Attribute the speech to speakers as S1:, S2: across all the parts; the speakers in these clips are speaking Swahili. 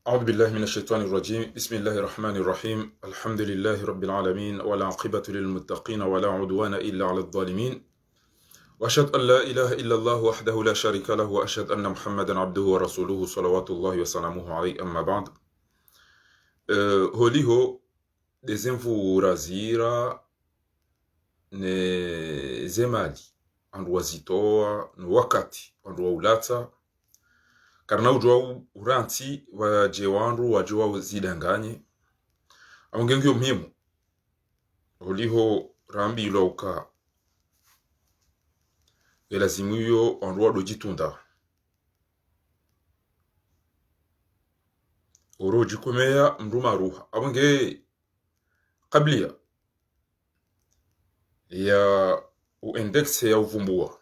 S1: أعوذ بالله من الشيطان الرجيم. بسم الله الرحمن الرحيم. الحمد لله رب العالمين، والعاقبة للمتقين، ولا عدوان إلا على الظالمين. وأشهد أن لا إله إلا الله وحده لا شريك له، وأشهد أن محمدا عبده ورسوله صلوات الله وسلامه عليه. أما بعد، holiho desenvurazira ne zemali andu wazitoa no wakati andu waulata karna ujwa uranti waje wandu waje wazidanganye amungengyo muhimu holiho rambi iloka elazimuyo andu wadojitunda oroji kumea mruma ruha abunge kablia ya uindex ya uvumbua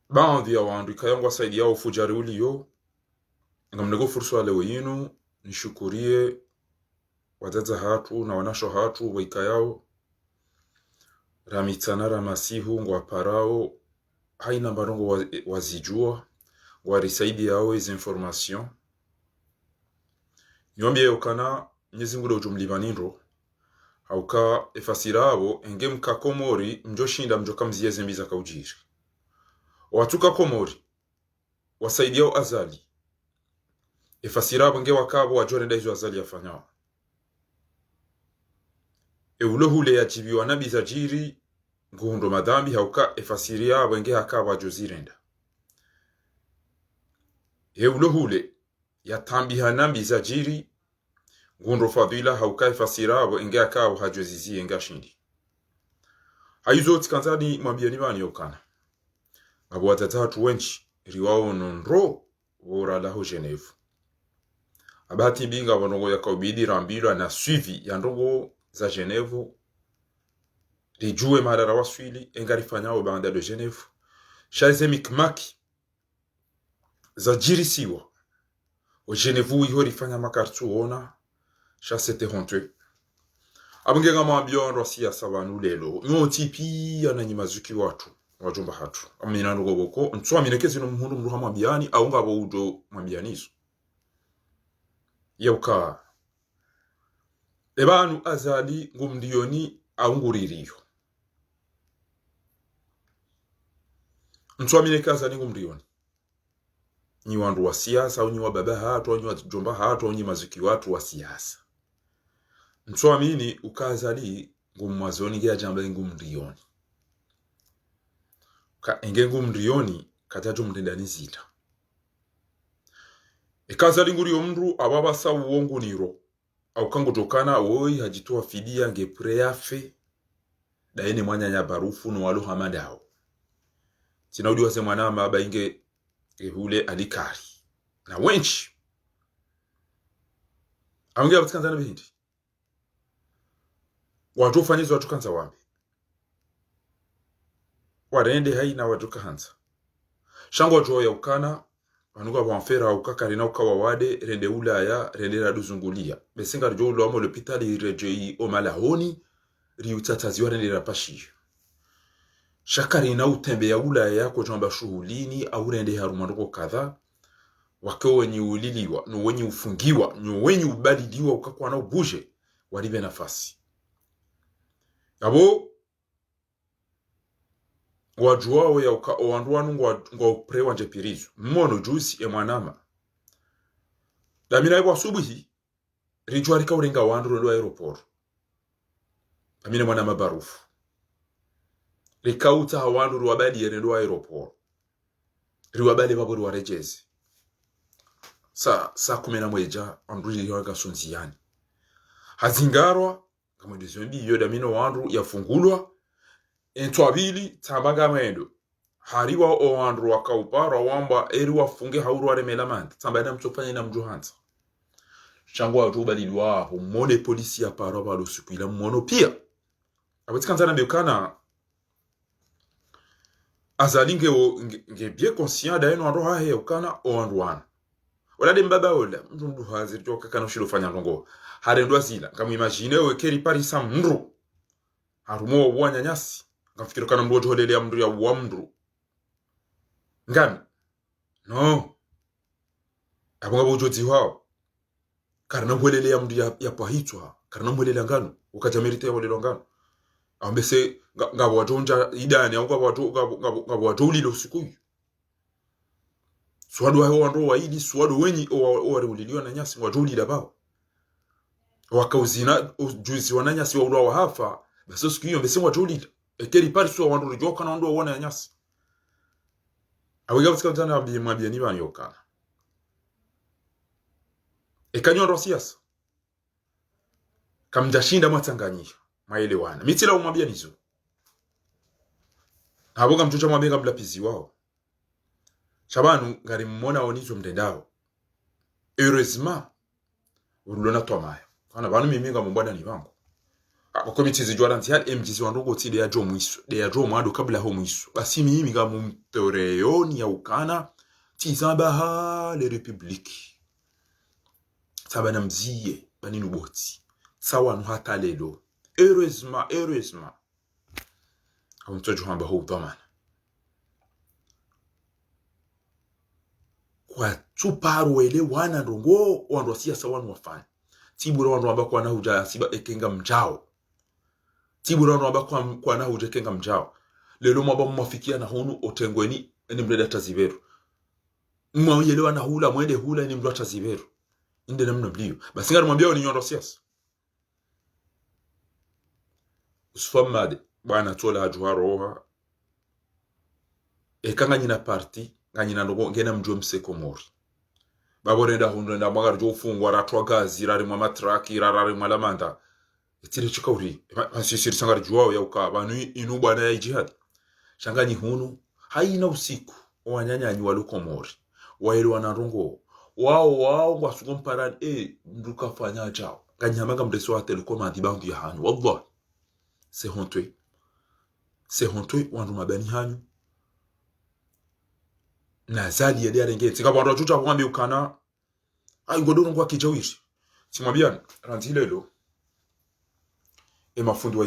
S1: baadhi ya wandu ikayangwa saidi yao fujari uliyo ngamnego fursa leo yinu nishukurie wazaza hatu na wanasho hatu waikayao ramitana ramasihu ngwa parao haina mbarongo wazijua warisaidi yao hizi information nyombie ukana nyezi ngudo ujumlibanindro hauka efasirabo enge mkakomori mjoshinda mjoka mzieze mbiza kaujiri watuka komori wasaidiao azali efasirabo nge wakabo wajore ndaizo azali yafanyao hule ya jibiwa nabi za jiri nguhundo madhambi hauka efasirabo nge hakabo wajozirenda hule ya tambiha nabi za jiri nguhundo fadhila hauka efasirabo nge hakabo hajozizie nga shindi haizo tikanzani mwambiani bani yokana abo watatatu wenchi riwao nonro wora laho Geneve abati binga bonongo ya kaubidi rambilo na suivi ya ndongo za Geneve rijue marara waswili engarifanyao banda de Geneve shaize mikmaki za jirisiwa o Geneve ihori fanya makartu ona shasete hontwe abungenga mwambio rosia sabanu lelo nyotipi ananyimazuki watu wajumba hatu amina ngoboko ntwa minekezi no muhundu mruha mwambiani au ngabo udo mwambianizo yauka ebanu azali ngumdioni au nguririyo ntwa minekezi azali ngumdioni ni wandu wa siasa au ni wa baba hatu au ni wa jumba hatu au ni mazuki watu wa siasa ntwa mini ukazali ngumwazoni gya jamba ngumdioni ka engengu mrioni katajo mtendani zita ekazali nguri omru ababa sa uongo niro au kango tokana woi hajitoa fidia nge preafe daene mwanya nya barufu no walo hamadao sinaudi wase mwana maba inge hule alikari na wenchi aongea batikanza na bihindi watu ufanyizo watu kanza wambi warende haina watuka hanza shango joya ukana wanuga wanfera ukakari na ukawa wade rende ulaya rende raduzungulia besinga rjolo amo l'hôpital rejei o malahoni riutataziwa rende rapashi shakari na utembe ya ulaya yako jamba shuhulini au rende harumanduko kadha wako wenye uliliwa no wenye ufungiwa no wenye ubalidiwa ukakwa na ubuje walibe nafasi yabo wajuao ya uka owanduanu ngwa uprewa nje pirizu mmono juisi mwanama damina iwa subuhi rijua rika urenga wandu ndo aeroport damina mwanama barufu rikauta hawandu ruwabali ndo aeroport riwabali baburi warejezi sa kumena mweja anduri yoga sunziani hazingarwa kama ndizombi yo damina wandu yafungulwa entwabili tambaga mwendo hariwa o wandu wakaupara wamba eri wafunge hauru waremela manda tambana mtofanya na mjuhanza shangwa ajuba lilwa ho mone polisi ya paro balo sukwila mmono pia abatikanzana mbekana azalinge nge bien conscient da eno ando hahe ukana o wandu wana wala de mbaba ola mndu hazir joka kana shilo fanya ndongo hare ndo azila kama imagine we keri parisa mndru harumo wanya nyasi ngafikiro kana mbojo hodele ya mndu ya wamndru ngami no abanga bojozi wao karna mwelele ya mdu ya pahitwa karna mwelele ngano ukajamerite ya mwelele ngano ambese ngabo watonja idani au ngabo watoli lo sikuyu swadu hao wando waidi swadu wenyi wale uliliwa na nyasi watoli la bao wakauzina juzi wananyasi wa ulwa hafa basi sikuyu ambese watoli ekeri pariso wando rijoka na wando wana nyasi awiga busikana mwabia ni bani yokana ekanyo rosias kamjashinda mwatanganyika maelewana mitila umwambia nizo haboga mchucha mwambia mlapizi wao shabanu ngari mmona onizo mtendao heureusement urulona twamaya kana banu miminga mbwana ni bangu akomiti zijwara ntial mjizi wandogo tide ya jo mwiso de ya jo mwado kabla ho mwiso basi mimi nga mumtoreoni ya ukana tizabaha le republique sabana mziye baninu boti sawa no hata lelo heureusement awuntojo hamba ho dhamana kwa tuparu wele wana ndongo wando siasa wanu wafanya tibura wando ambako wana huja siba ekenga mjao tibura wando ambako kwa na huja ekenga mjao lelo mwaba mwafikia na honu otengweni eni mreda taziberu mwayelewa na hula mwende hula eni mreda taziberu inde namna blio basi ngari mwambia ni nyondo siasa usfamade bwana tola ajwaroha ekanga nyina parti nganyina ndo ngena mjwe msekomori baborenda hundenda magar jo fungwa ratwa gazi rari mwa matraki rari mwa lamanda etire chikauri asisiri sangari juwao ya ukaba inu bwana ya jihad shanganyi hunu haina usiku wanyanyanyi walukomori waelwa na rongo wao wasukomparad nduka fanya chao nganyamaga mdeso wa telekom adibangu ya hanu wallah c'est honteux wandu mabani hanyu na zali yede arengeti kaba ndo chucha kwambi ukana ai godoro ngwa kijawiri simwabiana ranzilelo mafundi wa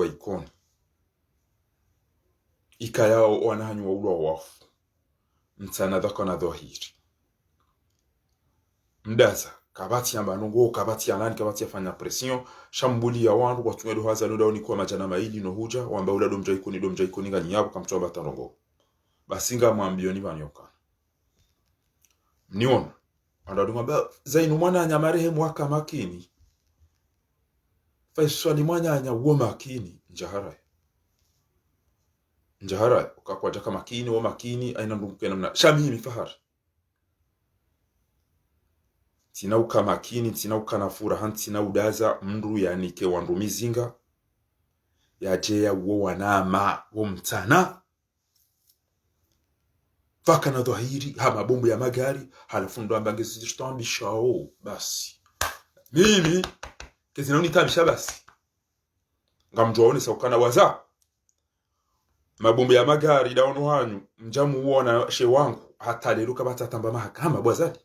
S1: ikoni ikaya wanahanyu wa ulwa wafu mtsana dhako na dhohiri mdaza kabati yamba nungo kabati ya nani kabati ya fanya pression shambuli ya wandu watunga do haza no dauni kwa majana maili no huja wamba ula do mjaikoni ngani yabo kamtoba tanongo basinga mwambio ni banyoka niona andadunga ba zainu mwana nyamare mwaka makini faiswa ni mwana nya uo makini njahara ukakwa jaka makini wa makini aina ndumke namna shami mifahara tina uka makini tina uka nafura hantina udaza mndu yanike wandu mizinga yajeya uo wanama wo mtana faka na dhahiri hama bombu ya magari halafundu ambangezi zitambishao basi mimi kezina unitabisha basi ngamjwaone saukana waza mabombu ya magari daono hanyu mjamu uona she wangu hata leruka batatamba mahakama bwazali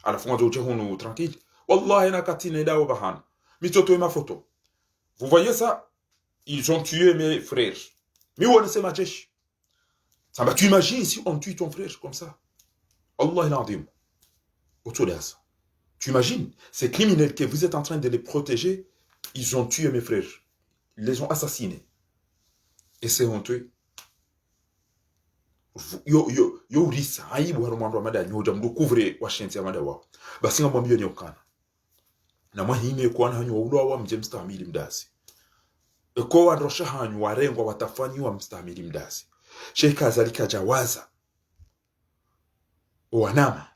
S1: alafunga zoje hunu tranquille wallahi na katine dawo bahana mitoto ma photo vous voyez ça ils ont tué mes frères mais on sait ma jesh ça va tu imagines si on tue ton frère comme ça Allah l'azim autour de ça tu imagines ces criminels que vous êtes en train de les protéger ils ont tué mes frères ils les ont assassinés et c'est honteux yo risa aibu harumando amada nyoja mdu couvre washenzi amada wao basi ngamwambia ni ukana na mwahime kwa hanyu waulwa wa mje mstamili mdasi eko wandrosha hanyu warengwa watafanywa mstamili mdasi sheka zalika jawaza wanama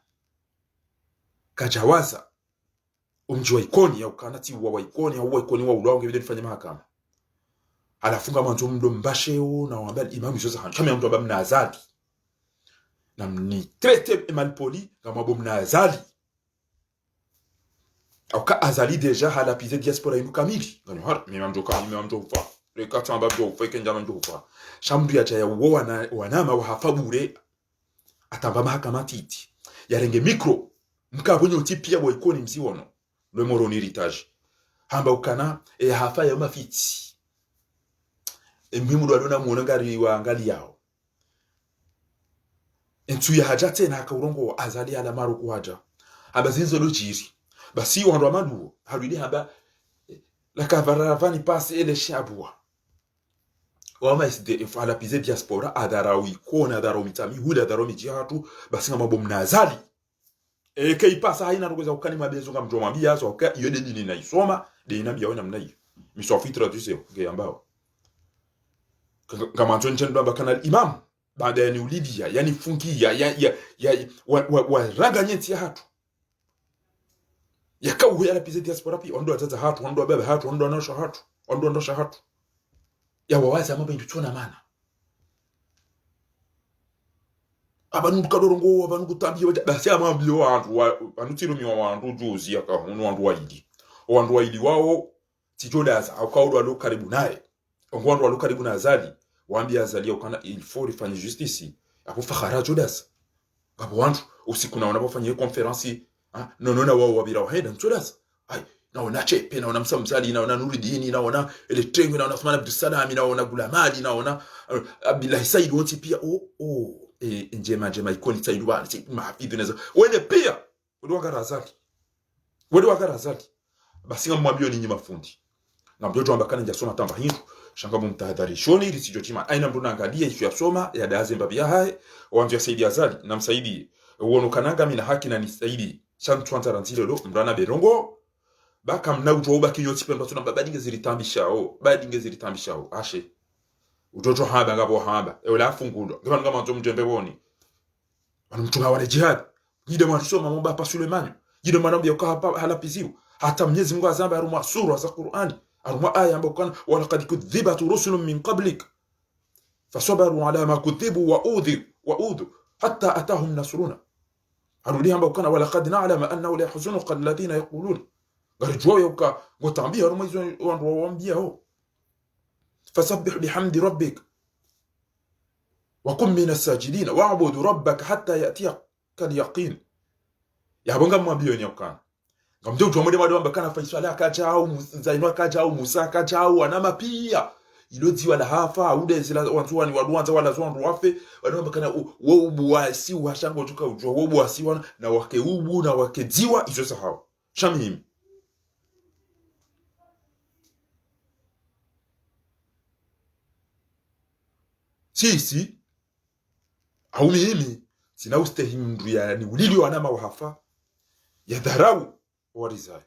S1: kajawaza umji wa ikoni ya ukana ti wa ikoni au ikoni wa ulwa wange bideni fanya mahakama alafunga mwanzo mdo mbasheo na wambia imamu Joseph hanyu kama mtu abamna azali na mni traité malpoli kama bomna azali au ka azali deja halapize diaspora inu kamili ngani har memamjo fa le katamba bjo fa kenjama njo fa shambu ya jaya wo wanama wa hafabure atamba mahakama titi yarenge micro mkabonyo tipia bo ikoni msiwono le moro ni héritage hamba ukana hafa ya mafiti mhimu ndo adona muona ngari wa ngali yao entu ya haja tena akaurongo azali ala maru kuhaja aba zinzo lojiri basi wandu amadu harudi haba la kavaravani passe ele shabwa wama isde ifala pize diaspora adarawi kona adarawi mitami huda adarawi jihatu basi ngama bomna azali kai pasa haina rugoza ukani mabezo ngam jomambia so ka yode dini na isoma de inabia wana mnai misofitra tu sio ke ambao kama tonchen ndo bakana imam baada ya niulidia yani funki ya wa raganyenti ya hatu yakau ya pize diaspora pi ondo ataza hatu ondo baba hatu ondo anosha hatu ondo ndosha hatu ya wawaza amaba induchona mana abantu kadorongo abantu kutambiye basi amambyo wantu anutiro mi wantu juzi aka wantu waidi wao tijodaza akaudo alo karibu naye wantu alo karibu na azali waambia azali ukana il faut rifanye justice apo fakhara jodas babo wantu usiku na wanapofanya conference nonona wao wabira wahenda jodas ai naona chepe naona msamsali naona nuridini naona eletrengo naona Uthman Abdul Salam naona Gulamali naona Abdullah Said wote pia njema ikoni taiduwa mahafidhi nazo wende pia wende wakarazali basi ngamwambio ninyi mafundi na mdoto ambakana njasoma tamba hindu shanga mumtahadharishoni ili sijotima aina mduna angalia isu ya soma ya daze mbabia hae wanzu ya saidi azali na msaidi uono kananga mina haki na nisaidi shantu wantarantile lo mbrana berongo baka mnaujo uba kinyoti pemba tuna babadinge ziritambishao ashe utoto haba ngabo haba ewela fungulo ngaba nzo mjembe woni wanumtunga wale jihad yide mwanisoma momba pa Suleiman yide mwanambia ukahapa halapiziwa hata Mwenyezi Mungu azamba aruma sura za Qur'ani aruma aya ambayo kana walaqad kudhibat rusulun min qablik fasabaru ala ma kudhibu wa udhu hatta atahum nasruna arudi ambayo kana walaqad na'lamu annahu la yahzunuka alladhina yaqulun garjwa yoka ngotambia aruma hizo wandu waambia ho fasabbih bihamdi rabbik wa kum min as-sajidin wa'bud rabbaka hatta ya'tiyaka al-yaqin ya bonga mwambio nyokana ngamdo tumode madu ambakana faisala akachao zainwa akachao Musa akachao anama pia ilodziwa la hafa ude zila wantu ni waduanza wala zwandu wafe wanambakana wobu wasi washango tuka ujwa wobu wasiwa na wake ubu na wake dziwa izo sahau shamim sisi au mimi sina ustahimdu yani ulili wanama wahafa ya dharau warizai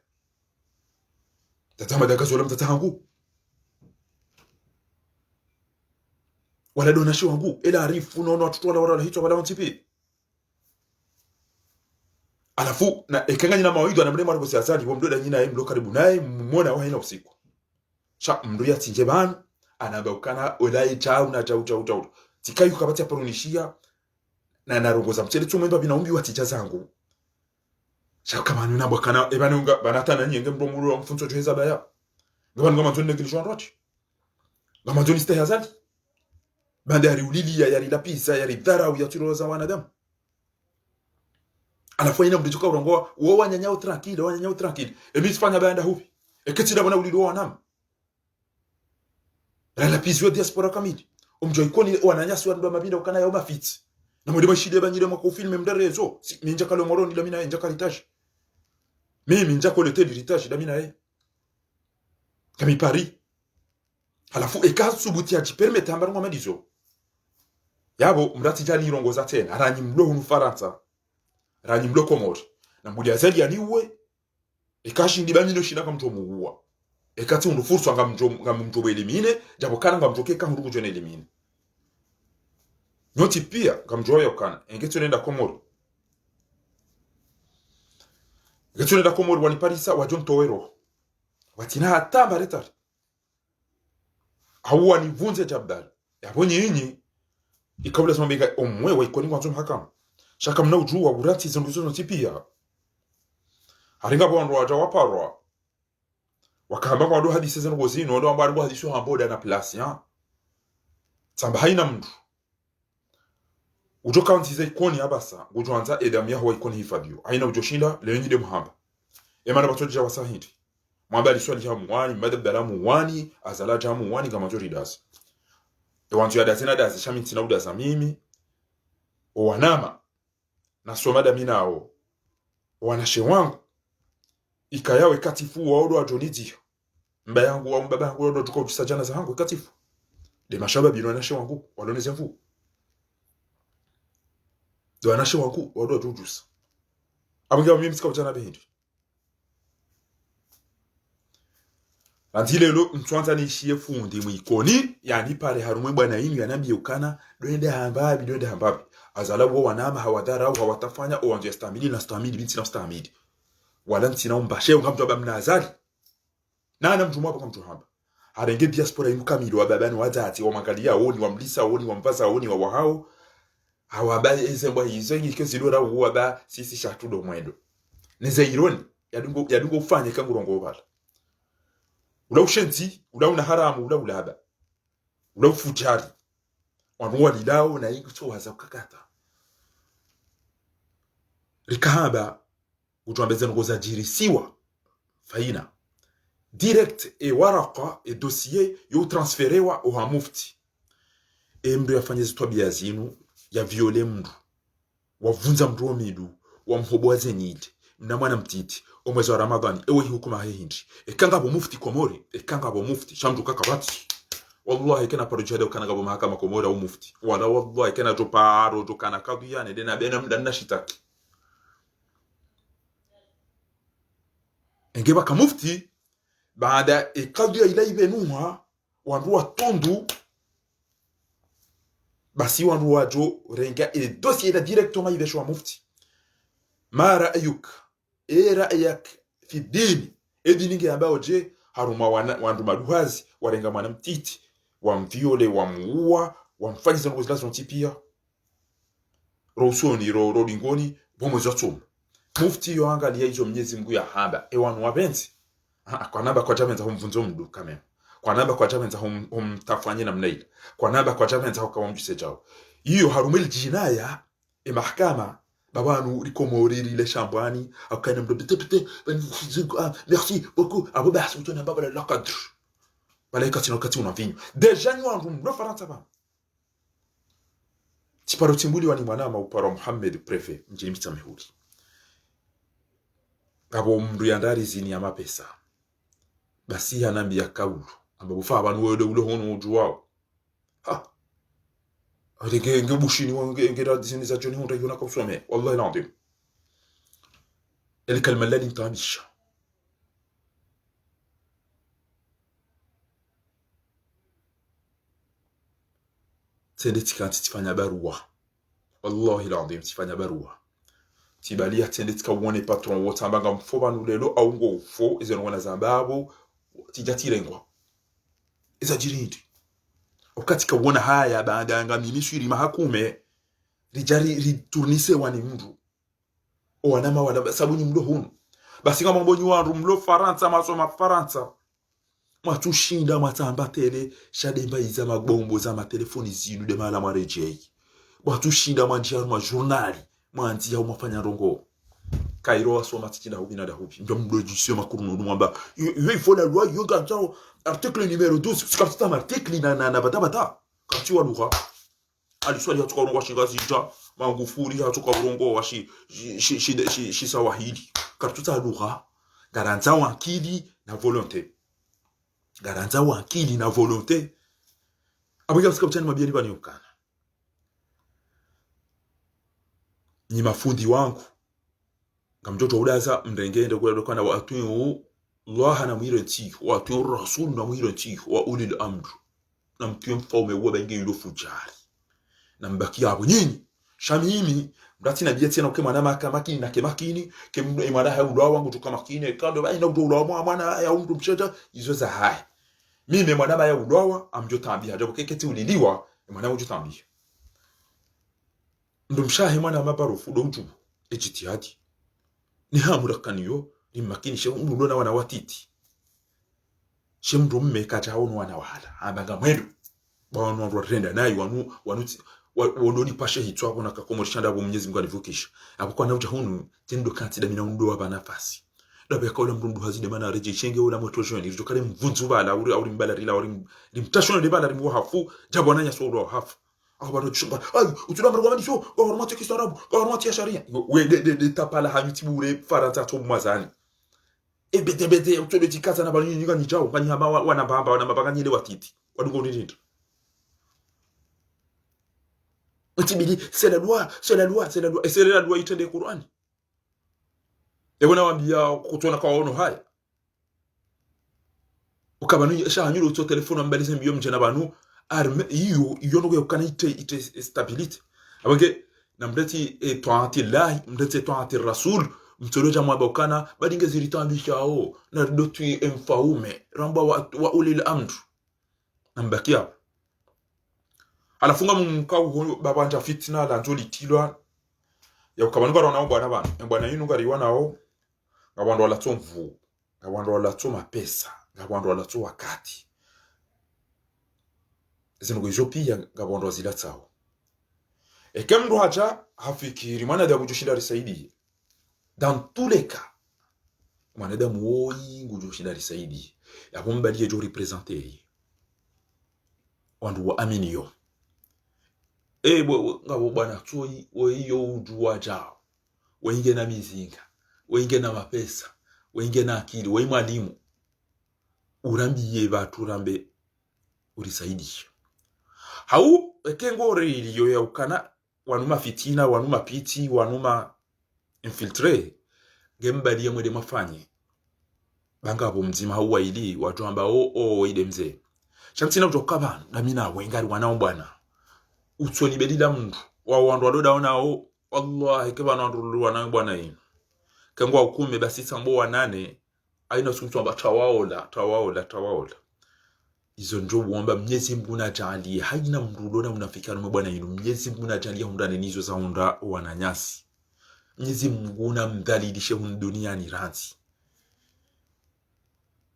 S1: tatama dagazo la mtatangu wala donashi wangu ila arifu nono watoto wala hicho wala wantipi alafu na ekanganya na mawido na mrema alibosi azali wa mdoda nyina yeye mlo karibu naye mmona wa hina usiku sha mndo ya tinje ban anabaukana olai chau na chau tikayu kabati aparunishia na narongoza mchele tumwemba binaumbi wa tija zangu shaka manu na bakana ebanunga banatana nyenge mdomuru wa mfunzo joheza baya ngaba ngama tonne kilishwa roti ngama toni stay azali banda yari ulili yari lapisa yari dharau ya turoza wanadamu alafu ina mdichoka urongoa wo wanyanyao tranquille emisfanya banda hupi eketida bona ulili wanam la lapisa yo diaspora kamili umjo ikoni wananyasi ndo mabinda ukana yo mafiti na mwede mashide banyire mwako filme mdarezo minja kalo moroni la mina enja kalitashi mimi nja kolete l'héritage damina kami Paris halafu ekasubuti ya permete ambaru ngoma dizo yabo mrati jani irongoza tena ranyi mlo hunu Faransa ranyi mlo Komori na mbudi azali yaniwe ekashi ndibamino shina kamto muwa ekati undu furso ngamumjo elimine jabo kana ngamjoke kahuru kujone elimine nyoti pia ngamjo yokana engeto nenda Komori Getune da Komori waniparisa wajon towero watina atamba retari hawa ni vunze jabdal yabonye yinyi ikabula smambika omwe wa ikoni kwanzo hakam shaka mna ujua urati zonduzo notipia haringa bondo waja waparwa wakamba kwa ndo hadisi zenu gozino ndo ambaru hadisi hamboda na place ya tamba haina mtu ujoka ntize ikoni abasa ujoanza edam ya wa ikoni hifadio haina ujoshinda lenyi de muhamba emana batoja wasahindi mwamba aliswali jamu wani madabdala muwani azala jamu wani kama jori das wantu ya dazina das shaminti na udaza mimi wanama na somada minao wanashe wangu ikayawe katifu wa odo wa jonidio mba yangu wa mbaba yangu odo tuko kusajana za hangu katifu de mashaba bino wanashe wangu waloneze mfu do wanashe wangu odo wa jujusa abunga mimi msika ujana behindi Antilelo mtwanza ni shie fundi mwikoni yani pale harumwe bwana yini yanambi ukana doende hambabi azala wo wanama hawadara au hawatafanya au anje stamili na stamili binti na stamili wala ntina mbashe ngamtu abamna azali na mtu mwapo kama mtu hamba harenge diaspora imukamili wa babani wazati wa mangalia oni wa mlisa oni wa mvaza oni wa wahao hawabai ezembwa hizo ngike ra uwa ba sisi shatudo mwendo neze ironi yadungo ufanye kangurongo bala ula ushenzi, ula una haramu, ula ulaba. Ula ufujari. Wanuwa lilao na ingu chowaza ukakata. Rikahaba, utuambeze ngoza jirisiwa. Faina. Direct e waraka e dossier yu transferewa oha mufti. E mdu yafanyezi twabia zinu, ya viole mdu. Wavunza mdu wa midu, wa mhoboa zenide. Mnamwana mtiti. Omwezi wa Ramadhani ewe hukuma hindi ekanga bo mufti Komori ekanga bo mufti shamdu kakabati wallahi kana parojada kana gabo mahakama Komori au mufti wala wallahi kana to paro to kana kadiyane dena bena mdanna shitaki engeba ka mufti baada ekadiya ila ibenuha wanduwa tondu basi wanduwa jo renga ile dossier da directement ibeshwa mufti mara ayuka ra'ayak fi dini edini ambao je haruma wandu maduhazi warenga mwana mtiti wamviole wamuua wamfanyiza ngo zilazo ntipia rosoni ro lingoni bomo zotsoma mufti yo angalia hizo Mwenyezi Mungu ya haba wanu wapenzi kwa namba kwa jamenza humvunzo mdu kamera kwa namba kwa jamenza humtafanye namna ile kwa namba kwa jamenza hukawamjise jao hiyo harumeli jinaya mahakama babanu rikomoriri le chambani akana mdobete merci beaucoup abo bahsu tona baba la cadre balay katino katino vinyo deja ni wangu ndo faransa ba tiparo timbuli wani mwana ma uparo Muhammad prefet mjini mitamehuri abo mndu yandari zini ya mapesa basi yanambia kaulu ambapo fa abantu wode ulo hono ujuwao ha Rege bushini wangera dizini za joni honda yona kusome wallahi العظيم الكلمه اللي انت عايشها tende tikanti tifanya barua wallahi العظيم tifanya barua tibalia tende tikawone patron wotambanga mfoba nulelo au ngo ufo izeno wana zambabo tijatirengwa izajirindi wakati kawona haya baada ya ngamimi shiri mahakume rijari riturnise wani mdu wanama wala sabuni mdo hunu basi kama mbonyi wandu mlo Faransa masoma Faransa matushinda matamba tele shademba iza magbombo za matelefoni zinu de mala marejei matushinda manjia ma journali manjia umafanya rongo Kairo asoma tikina hubina da hubi ndo mdo jisio makuru mwamba il faut la loi yoga tao article numéro 12 c'est comme article na bata kati wa lugha aliswali hatuka rongo shingazinja mangufuri hatuka rongo washi shi sawahili katuta lugha garanza wakili na volonté garanza wakili na volonté abuja sikapitani mabiani bani ukana ni mafundi wangu ngamjoto udaza mrengende kula kana watu Allah na mwirenti watu rasul na mwirenti wa ulil amr na mtu mfaume wa benge yulo fujari na mbaki yabo nyinyi shamimi mdati na bieti na kema na makini na kemakini kemdo imana ha ulo wangu tukamakini kando ba ina ulo mwana ya undu mcheta izo za hai mimi mwana ya ulo amjotambia hapo keketi uliliwa mwana ujotambia ndo mshahe mwana mabarufu do uju ejitihadi ni hamurakaniyo ni makini she umulona wana watiti she mdu mmeka chaono wana wala abanga mwedu bano rwatenda nayi wanu ni pashe hitwa bona kakomorishanda bo Mwenyezi Mungu alivukisha abukwa na uja hunu tendo kanti da mina ndo aba nafasi dabe kaula mrundu hazide mana reje chenge ola moto joni rito kale mvunzu bala uri mbala rila uri limtashona de bala rimu hafu jabona nya so hafu akabano chumba utuna mrugwa mandisho gouvernement ya Kiarabu gouvernement ya sharia we de tapala hanyuti bure faransa to mwazani ebete utole tikaza na bali nyinga njao kanyi hama wana bamba wana mabaganyile watiti wadungo ndinda utibili c'est la loi et c'est la loi itende Qur'an ebona wambia kutona kwa ono haya ukabanu shahanyulo uto telefone mbalize mbiyo mjana banu arme iyo no yokana ite stability abange namdati toati lahi mdati toati rasul mtoloja mwabokana badinge ziritambishao na dotu emfaume ramba wa ulil amr nambakia alafunga mumkau babanja fitna la njoli tilwa ya ukabanu barona bwana bana bwana yinu ngari wanao ngabando la tomvu ngabando la toma pesa ngabando la to wakati zinu kujopia ngabando zilatao ekemdo haja hafikiri mwanadamu joshinda risaidi dans tous les cas mwanadamu woi ngujoshinda risaidi yabombali jo representer wandu wa aminio ngabo bwana toi oyo ujua jao wenge na mizinga wenge na mapesa wenge na akili we mwalimu urambiye baturambe urisaidisha hau ekengore iliyo ya ukana wanuma fitina wanuma piti wanuma infiltre gembali mwede mafanye bangabo mzima hau waili watu ambao ide mzee shamtina utokaba na mina wengari wanao bwana utsoni bedida mndu wa wandu wadodaonao wallahi kebana wandu wanao bwana yinu kangwa ukume basi sambo wanane aina sumtu amba tawaola izo njo buomba Mwenyezi Mungu na jalia haina mrudona mnafikana mbwana yinu Mwenyezi Mungu na jalia hundane nizo za hunda wananyasi Mwenyezi Mungu na mdhalilishe duniani ranzi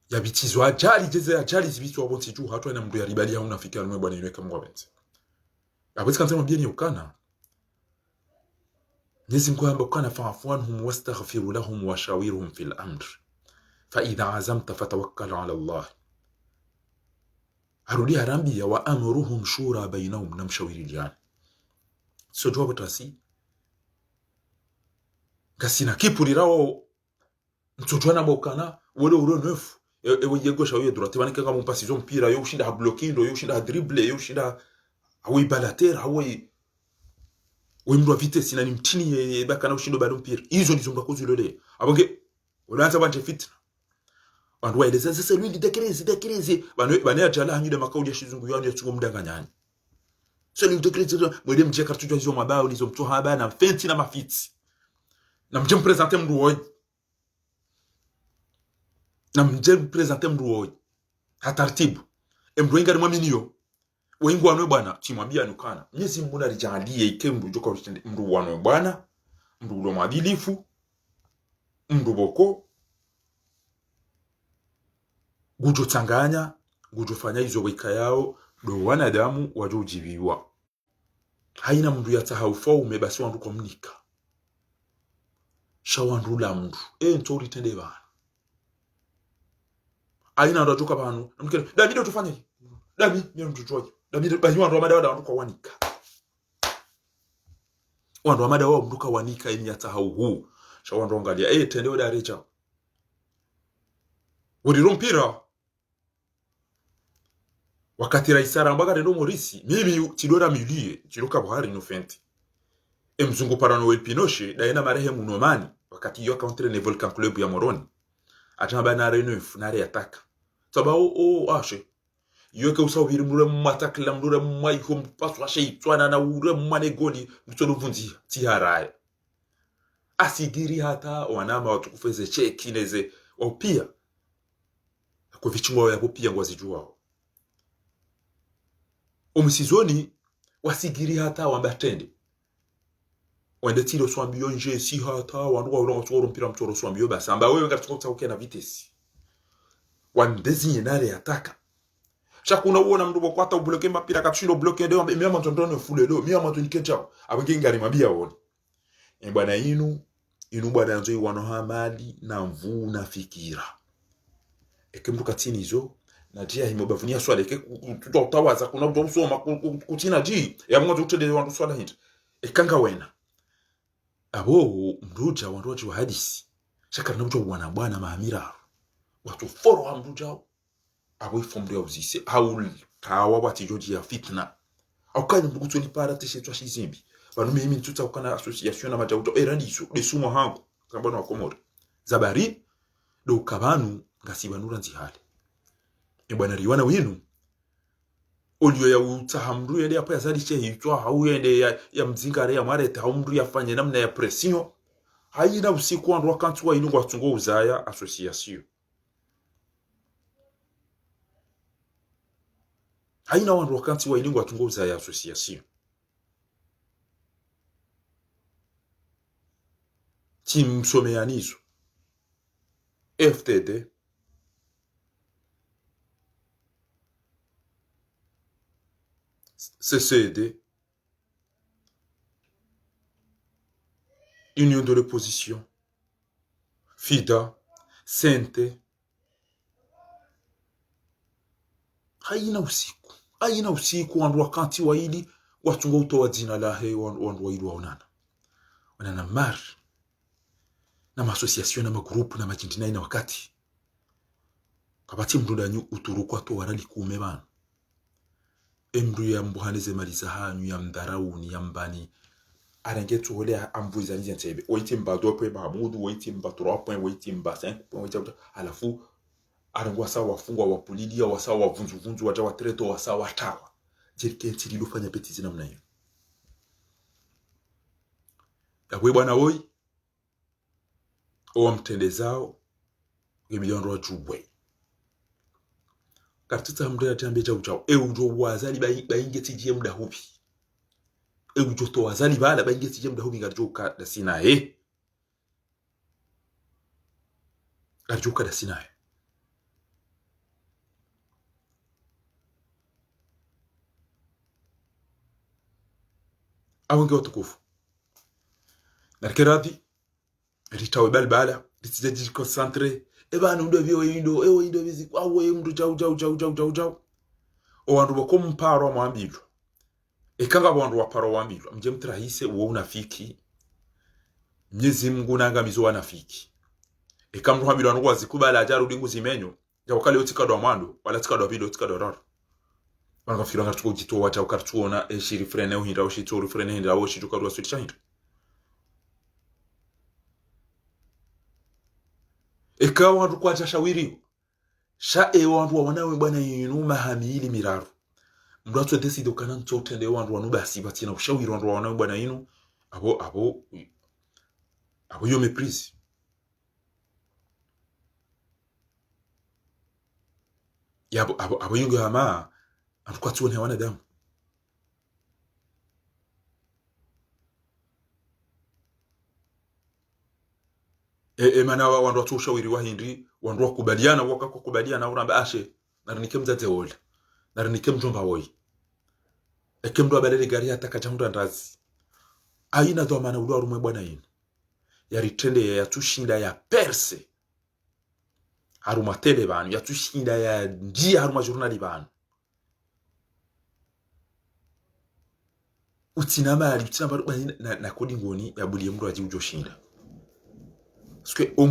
S1: ya bitizo ajali jeze ajali zibitu wabonsi juu hatu ina mdu ya ribali hauna fikana mbwana yinu kama wabenzi abwezi kanzema mbieni ukana Mwenyezi Mungu amba ukana fa'afuanhum wastaghfiru lahum washawirhum fil amr فإذا عزمت فتوكل على الله harudi harambi ya wa amruhum shura bainahum namshawiri jan so jwa batasi gasina kipulirawo mtutwana bokana wole uro neuf ewe yego shawe droite banike nga mpasi zo mpira yo ushinda blokindo yo ushinda dribble yo ushinda awi balater awi wimdo vitesse na nimtini bakana ushindo bado mpira hizo ndizo ngakozi lole abonge unaanza banje fitna wandu wa eleza sasa lui dekirezi bane ajala hanyude makauli ya shizungu yanu ya tsungo mdanganyani so lui dekirezi mwede mjia kartujo hizo mabao nizo mtu haba na fenti na mafiti na mje mpresente mdu woi hatartibu mdu ingari mwaminiyo wengu wanwe bwana chimwambia nukana Mwenyezi Mungu na rijalie ikembu joka mdu wanwe bwana mdu ulo mwadilifu mdu boko gujo tanganya gujo fanya hizo weka yao do wanadamu wajojibiwa haina mdu yatahaufa umebasi wandu komunika shawandu la mdu ntori tende bana aina ndo joka banu namkele David tufanye David mimi mtutoje David banyi wandu amada wandu kwa wanika wandu amada wao mduka wanika ini yatahau shawandu angalia tende oda recha wodirompira wakati raisara mbaga rendo morisi mimi tidora milie tiroka buhari inofenti mzungu parano Pinochet daina marehemu Nomani wakati yo contre ne Volcan Club ya Moroni atamba na reno funare ataka saba ashe yo ke usawiri mure matakla mure mai hom paswa sheitwana na ure mane goli mtolo vunzi tiharaya asigiri hata wanama watukufeze cheki neze opia kwa vichungo ya popia ngwazi juwao omusizoni wasigiri hata wambatende wende tiro swambiyo nje si hata wanduwa ulonga tuworo mpira mtoro swambiyo basa amba wewe ngati tukota uke na vitesi wandezi yenare ataka shakuna uona mdubo kwata ubloke mapira katushindo bloke ndewa miyama ntondone fulelo miyama tunikecha abenge ngari mabia woni bwana inu bwana nzoi wano hamali na mvu na fikira ekemruka tini zo na dia himobavunia swala ke tutawaza kuna mtu usoma kutina ji ya mwanzo utende wandu swala hindi ekanga wena abo mruja wandu wa hadisi shaka na mtu wana bwana mahamira watu foro wa mruja abo ifombe uzise haul kawa wati joji ya fitna au kani mbugutu ni para teshe twa shizimbi banu mimi tuta ukana association na majauto erandiso de sumo hangu kabano wa komori zabari do kabanu ngasibanura nzihale bwana riwana winu olio ya utahamru yale hapa yazali che hitwa hauende ya mzingare ya mareta haumru yafanye namna ya pression haina usiku wandu wakantu wa inu watungo uzaya association haina wandu wakantu wa inu watungo uzaya association tim someanizo FTD CCD, Union de l'opposition, FIDA, Sente. Haina usiku wandu wakanti wa hili watunga utowa jina lahe wandu wa hili waonana. Wanana mar na maasociation na magrupu na majindina ina wakati. Kabati mdunda nyu uturuku wato warali kuume bana. Emru ya mbuhaneze maliza hanyu ya mdarauni ya mbani arangetu hole ambuiza nizi ntebe oiti mba 2.Mahmudu oiti mba 3. oiti mba 5. alafu arangwa sawa wafungwa wa pulidia wasawa wavunzu waja watreto wasawa watawa jirike ntili lufanya petizi na mna hiyo ya bwana oi owa mtendezao milioni wa jubwe kartuta mdea jambe jau ujo wazali baingeti je muda hupi ujo to wazali bala baingeti je muda hupi ngarjoka da sinae ngarjoka da sinae awonge watukufu narkeradi ritawe balbala ritizaji concentré ebana ndo byo indo bizi awe mndu jau o wandu bakomparo mwambilo ekanga wandu waparo wambilo mje mtrahise uwo unafiki Mwenyezi Mungu nangamizo wanafiki ekamru hambilo anu wazikubala ajaru dingu zimenyo ya wakale otikado amando wala tikado video tikado raro banga firo ngatuko jito wacha ukartuona eshiri frene uhinda oshito frene hinda oshito kadwa switcha hinda ekawa wandu kwa shawiri sha wandu wanawe bwana yinu mahamili miraru mdatu decide ukana ntotende wandu wanu basi batina ushawiri wandu wanawe bwana yinu abo yo meprise yabo abo yungu hama amkwa tuone wana damu mana wandu watu ushawiri wahindi wandu wakubaliana wakakubaliana uramba ashe narinike mzate wole narinike mjomba woi ekemdo abalele gari ataka jamdo ndazi aina ndo mana ulo rumwe bwana yinu yaritende ya tushinda ya perse haruma tele banu ya tushinda ya njia haruma journali banu utinama na kodi ngoni ya buli mdo aji ujoshinda parce que au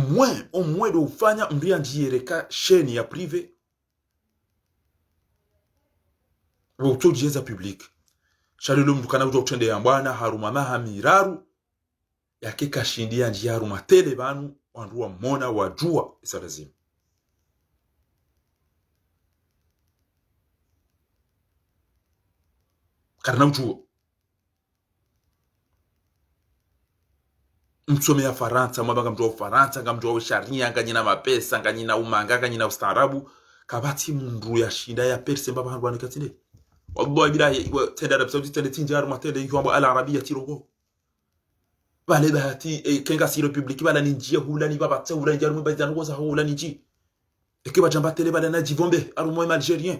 S1: moins de ufanya mbia njiereka chaîne ya privé ou to jeza public shalelo mdukana ujo utende ya bwana haruma mahamiraru yake kashindia njia haruma tele banu wandu wa mona wajua isa lazima karna ujua msome ya Faransa mwabanga mtu wa Faransa ngamtu wa sharia nganyina mapesa nganyina umanga nganyina ustaarabu kabati mundu ya shinda ya perse mbaba hanbwana katinde wallahi bilahi tenda da saudi tenda tinjar ma tenda yiko al arabia tirogo bale bahati kenga si republique bala ninjia hula ni baba tsawula njaru mbazana goza hula ninji ekiba jamba tele bala na jivombe arumo algérien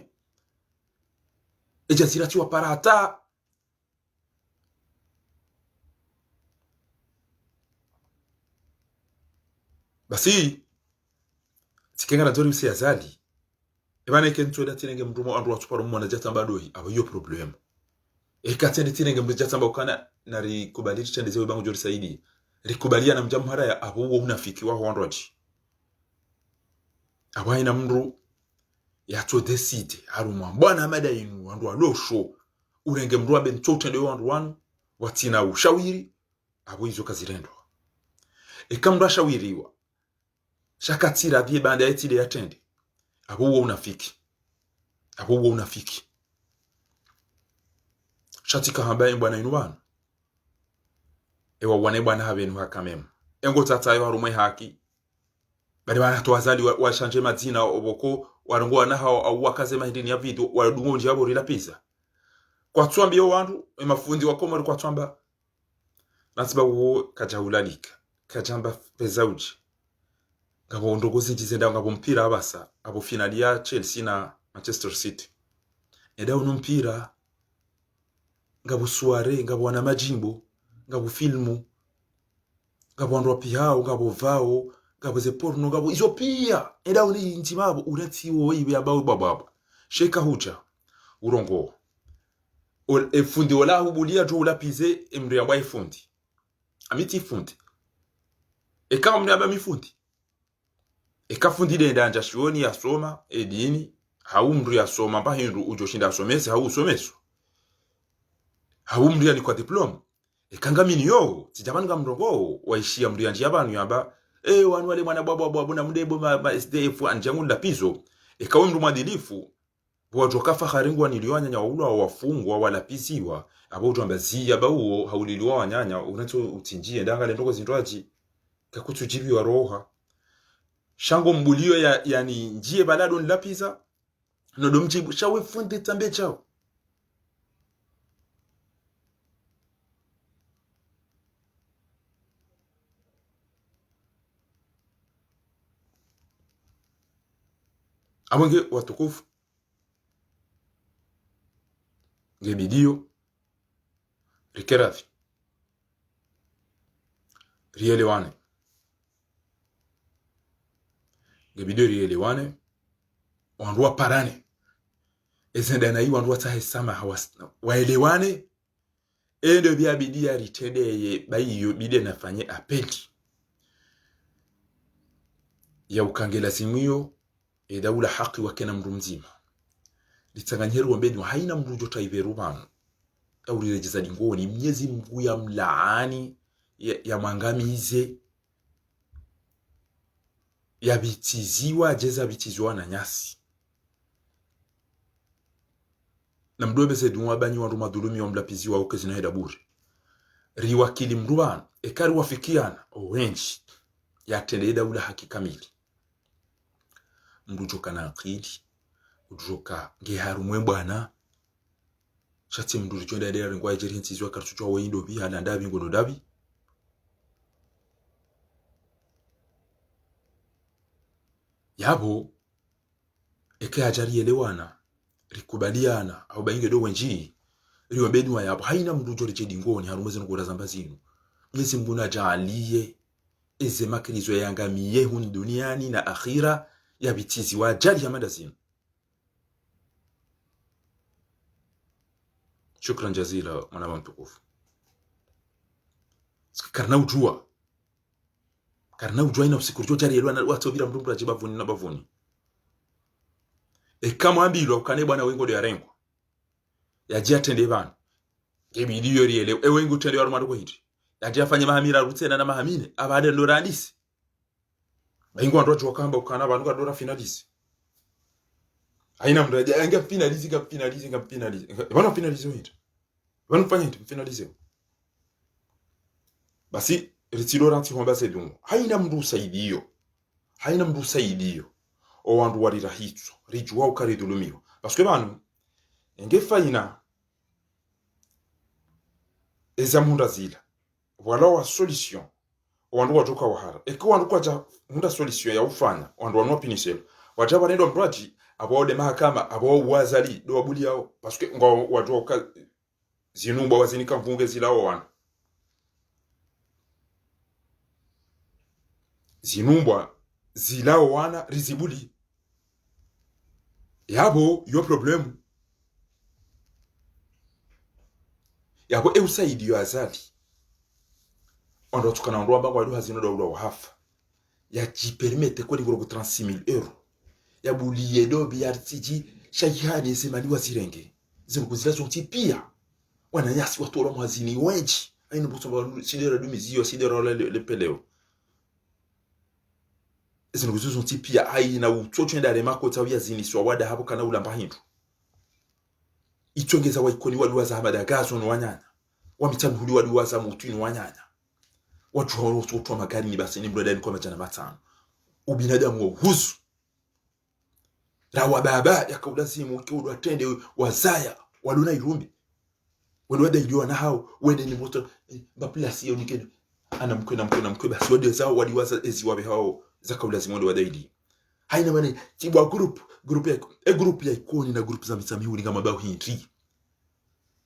S1: ejazira ti wa parata basi tikenga na dori usi azali ebana kentoda tinenge mndumo andu watuparo mwana jatamba dohi abo yo problem katende tinenge mndu jatamba ukana na rikubali tendeze we bangu jori saidi rikubalia na mjamhara ya abo wo unafiki wa 100 abo ina mndu ya to decide haruma bwana amada inu andu alosho urenge mndu abe ntotende wandu wanu watina ushawiri abo izo kazirendwa ekamndu ashawiriwa shakatira bie banda etile yatende abo wo unafiki shatika hamba bwana inu bana ewa wane bwana habenu hakamema engo tatayo harumwe haki bali bana twazali wa shanje mazina oboko warongo na hao au wakaze mahindini ya video wadungo njabo rila pizza kwa twambi yo wandu emafundi wakoma kwa twamba nasiba wo kajahulalika kajamba pezauji ngabo ndogozi njizenda ngabo mpira abasa abo finali ya Chelsea na Manchester City eda uno mpira ngabo soirée ngabo wana majimbo ngabo filmu ngabo ndo pihao ngabo vao ngabo ze porno ngabo izo pia eda uni ntimabo uratiwo ibe abawe bababa sheka hucha urongo efundi wala hubulia jo ulapize emri ya ifundi amiti fundi kama mnaba mifundi fundi denda anja shioni ya soma edini haumri ya soma mba hindu ujoshinda somese hausomeso haumri ya ni kwa diploma kangamini yo sijabanga mrongo waishia mri anja abantu yamba wanu wale mwana babo na mdebo ma SDF anjangunda pizo kaumri mwadilifu bojoka fakharingwa niliwanya nya ulo wafungwa wala pisiwa abo twambaziya bawo hauliliwa wanyanya unato utinjie ndangale ndoko zindwaji kakutujibi wa roha shango mbulio yani njie balado nlapiza nodo mjibu shawe funde tambe chao amonge watukufu ngebidio rikerafi rielewane ngebidio rielewane wanduwa parane ezenda na hii wanduwa tahesama waelewane endo bia bidia ritedeye bayiyo bide nafanye apeli ya ukangela simuyo edaula haki wakena mndu mzima litsanganyeru wambeni haina mndu jota iveru banu aurejeza dingoni mnyezi mngu ya mlaani ya mangamize ya bitiziwa jeza bitiziwa na nyasi na mdobe zedu wabanyi wandu madulumi wa mlapiziwa ukezi na heda buri riwakili mndu banu ekari wafikiana owenji ya tende daula haki kamili mndu joka na akili ujoka ngeharumwe bwana shati mndu rijonda dera ngwa ejeri ntizwa kartuchwa weindo bi hala ndabi ngono dabi yabo ajari elewana rikubaliana au bainge do wenji riwabedwa yabo haina mndu jori jedingoni harumwe ngo razamba zinu mwezi mbuna jaaliye eze makrizo yangamiye hun duniani na akhira ya bitizi wa jali ya madazinu. Shukran jazila mwanama mtukufu. Karna ujua ina usikurjo jari yelwa na watu vila mdumbu la jibavuni na bavuni. Kama ambilo ukane bwana wengo de arengo ya jia tende bana kebi diyo riele wengo tende wa rumadu kwa hiti ya jia fanya mahamira rutena na mahamine abade ndora andisi wengo androju wakamba ukana banuka ndora finalisi haina mdu ya nga finalisi wana finalisi wa hiti wana fanya hiti finalisi basi ritiloranti homba sedungo haina mdu saidiyo o wandu warira hitso rijuwa ukaridulumiwa paske banu engefa ina ezamunda zila wala wa solution wandu watoka wahara eko wandu kwaja munda solution ya ufanya wandu wanua piniselo wajaba nendo mbraji abawode mahakama abawo wazali do wabuli yao paske ngo watu waka zinumba wazinika mvunge zila wana zinumbwa zila wana rizibuli yabo yo problemu yabo eusaidi yo azali ondo tukana ndo amba kwa ndo hazino ndo hafa ya jipermete ko ngoro 36000 euros ya buliye do biartiji shayihani semani wazirenge zero kuzila zonti pia wana yasi watu wa mwazini weji aina busomba sidera dumizio sidera le peleo zero kuzuzo zonti pia aina utocho ndare makota ya zini swa wada hapo kana ulamba hindu itongeza wa ikoni waluwaza Madagascar no wanyanya wamitamhuli waluwaza mutwini wanyanya watu hao watu magari ni basi ni mrodani kwa majana matano ubinadamu wa huzu rawa baba yakaudazimu ukiudu atende wazaya waluna irumbi wada iliwa na hao wende ni moto baplasi yo nikene ana mkwe basi wade zao waliwaza ezi wabe hao zakaudazimu wada ili haina mane tibwa group ya ikoni na group za misamihuli kama bao hintri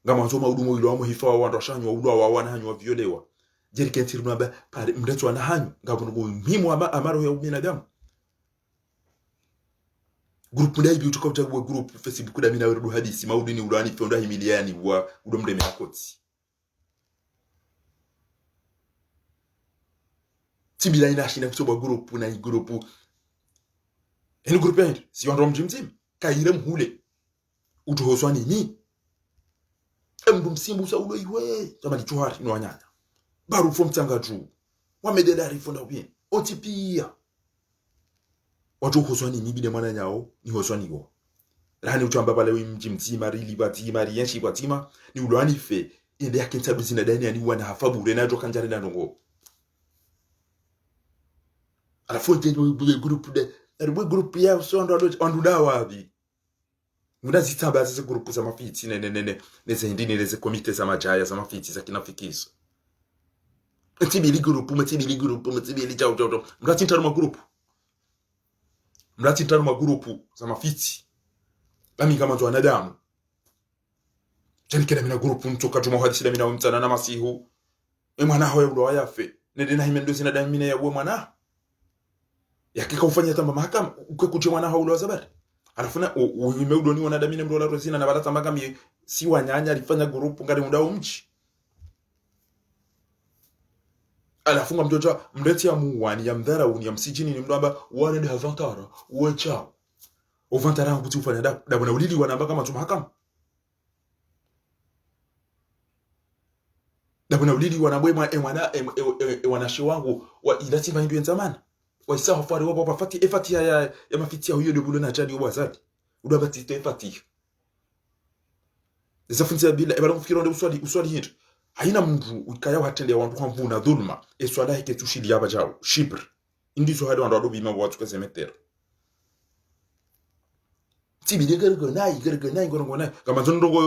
S1: ngama nzoma udumo ilo amo hifa wa wandashanywa udwa wa wanahanywa violewa jeri kentiri mwaba pare mretu wanahanyu ngabo muhimu amaro ya binadamu group ndai bi utuka utabu group Facebook da mina werudu hadisi maudini ulani fonda himiliani wa udomde menakoti tibila ina shina kutoba group na group eni group yetu si wando mjimzim kaire mhule utuhoswa nini embu msimbu sa ulo iwe kama lichuhari no wanyanya baru from tangatu wamededari fonda bien otipia watu hoswa nini bide mwana nyao ni hoswa nigo rani utamba pale mji mzima rili batima rienshi batima ni ulwani fe ende yakenta bizina dani ani wana hafabu renato kanjare na ndongo ala fonte no group de erwe group ya sondo onduda wabi muna zitamba za group za mafiti neze ndini neze komite za majaya za mafiti za kinafikizo mtibili group mtibili jao mratinta ma group mratinta ma group za mafiti bami kama tu wanadamu jenikena mina group mtoka tu muhadisi da mina mtana na masihu mwana hawe ndo yafe nende na himendo zina da mina ya bwe mwana yakika ufanya tamba mahakama ukekuche mwana hawe ndo zabari alafuna uimeudo ni wana da mina ndo la rozina na barata magami si wanyanya alifanya group ngari mudao mchi alafunga mtoto mleti ya muwani ya mdhara uni ya msijini ni mdoamba wane de havantara uwe chao uvantara nguti ufanya da wana ulili wanamba kama tumahakama da wana ulili wanabwe wanashi wangu wa ilati mahindu enzamana wa isa hafari wapa wafati efati ya mafiti ya huyo debulo na chadi uwa zadi uda batiste efati zafunzi ya bila ebala kufikira onde uswali hindu haina mndu ukaya watende wandu kwa mvuna dhulma eswala hike tushili yaba jao shibr indiso hadi wandu wadobi ima watu kwa zemetero tibide gergenai ngorongonai kama zondogo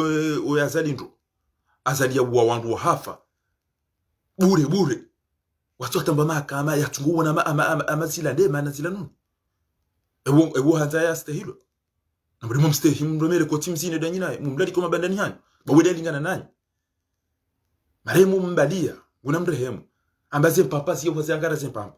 S1: oyazali ndo azali ya uwa wandu wa hafa bure watu watamba mahakama yatungu na amazila ndema na zila nunu ewo hanza ya stehilo na mbali mumstehi mdomere kwa timzine danyina mumlali kwa mabandani hanyu mawede lingana nanyu maremu mbalia unamrehemu ambaze papa siyo kwa zangara zempamba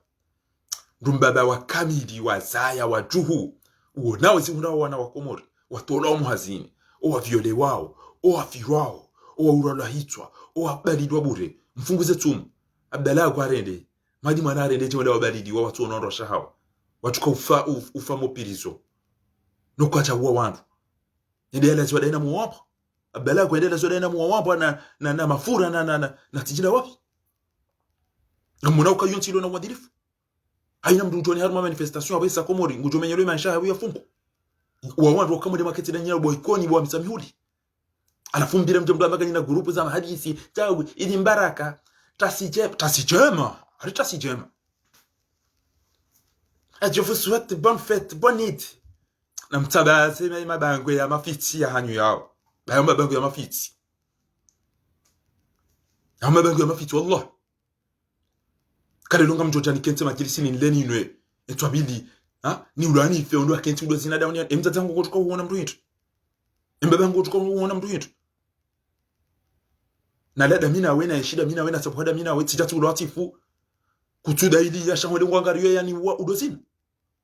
S1: ndumbaba wa kamili wa zaya wa juhu uonao zihunda wana wa komori watola omuhazini owa viole wao owa firwao owa urala hitwa owa balidwa bure mfunguze tumu abdala kwa rende madi mwana rende chewele wa balidi wa watu onondo shahawa watuka ufa mopirizo nukwacha uwa wandu yendele ziwa daina muwapa abdala kwa yendele ziwa daina muwapa na mafura na tijila wapi muna ukayonti ilo na wadilifu haina mdu mtuani haruma manifestation wa isa komori ngujomenya lwe manshaha wia fungu uwa wandu wakamode maketi na nyao boikoni wa msamihuli alafumbire mjomdo ambaga nina grupu za mahadisi tawi ili mbaraka tasijema je vous souhaite bonne fête bonne Eid na mtabaze mabango ya mafiti ya hanyu yao bayo mabango ya mafiti wallah kale longa mjota ni kente makilisi ni leni inwe etwabili ni ulani ife ondo akenti udo zina down ya emzazangu kutuka uona mtu yetu embabangu kutuka uona mtu yetu na lada mina wena yeshida mina wena sapoda mina we tijatu ulatifu kutuda ili ya shangwele ngwangariyo yani udo zina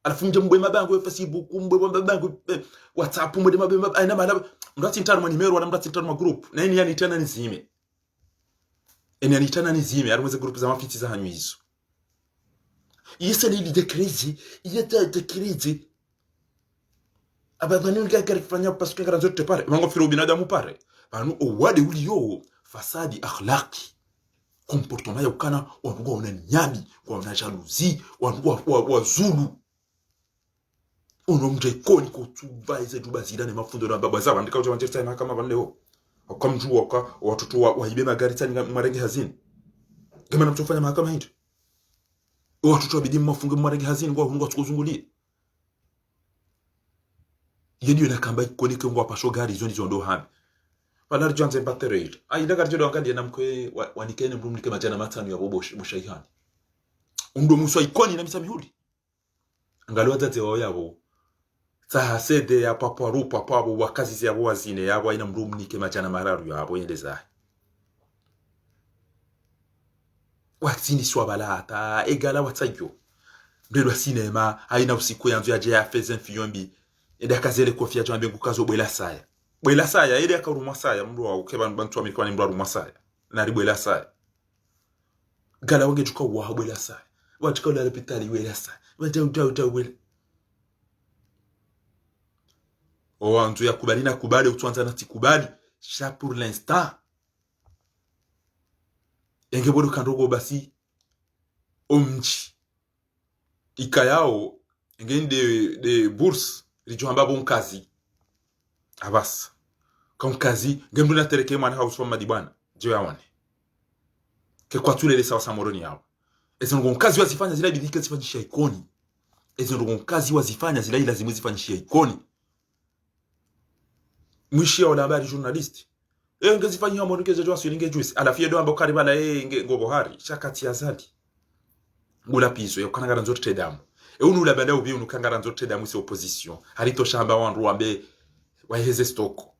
S1: alafu mje mbwe mabango ya Facebook mbwe mabango WhatsApp mbwe mabango aina mala mrati ntano mwa nimero wala mrati ntano mwa group na yani tena nizime yani tena nizime arumeze group za mafiti za hanyu hizo yese ni de crazy yeta de crazy abadani ngakari kufanya parce que ngara zote pare mango firo binadamu pare banu owade uliyo fasadi akhlaqi comportement ya ukana wanduwa una nyami wana jalousie wanduwa wa zulu unomje koni ko tubaze dubazira ne mafundo na baba zaba ndika uja manchester kama banleo akamjua kwa watoto waibe magari tani marenge hazini kama namtofanya mahakama hindi watoto wabidi mafunge marenge hazini kwa hungu tukuzungulie yedi na kamba koni ke ngwa pasho gari zo ndizo ndo habi Panar Johnson battery. Aida garjo do ngandi namkwe wanikene mrumlike majana matano ya bobo bushayihani. Undo muso ikoni na misa mihudi. Ngalo watate wao yabo. Saha sede ya papa rupa papa wakazi ya wazine yabo ina mrumlike majana mararu yabo yendeza. Wakini swabalata egala watsayo. Mbelwa sinema aina usiku yanzu ya jeya fezen fiyombi. Eda kazele kofia jambe ngukazo bwela saya. Bwela saya ile akarumwa saya mru wa ukeba bantu amikwa ni mru arumwa saya na ribwela saya gala wange tuka wa bwela saya watuka la repitali wela saya wata wela o antu ya kubali na kubali utuanza na tikubali cha pour l'instant enge bodo kandogo basi omchi ikayao enge de bourse rijuamba bonkazi Avas. Kazi ngemdu na tereke mwana house wa madibana. Jo yaone. Ke kwa tule lesa wasamoroni yao. Ezo ngon kazi wazifanya zila bidika zifanyishia ikoni. Ezo ngon kazi wazifanya zila lazimu zifanyishia ikoni. Mwishi ya wala habari journalist. Ngezifanyia mwanukeze jo asilinge juice. Alafie do ambao karibala ngobo hari. Shakati ya zadi. Ngula piso ya kanangara nzote tedamu. Unula bada ubi unukangara nzote tedamu si opposition. Harito shamba wandu wambe waheze stoko.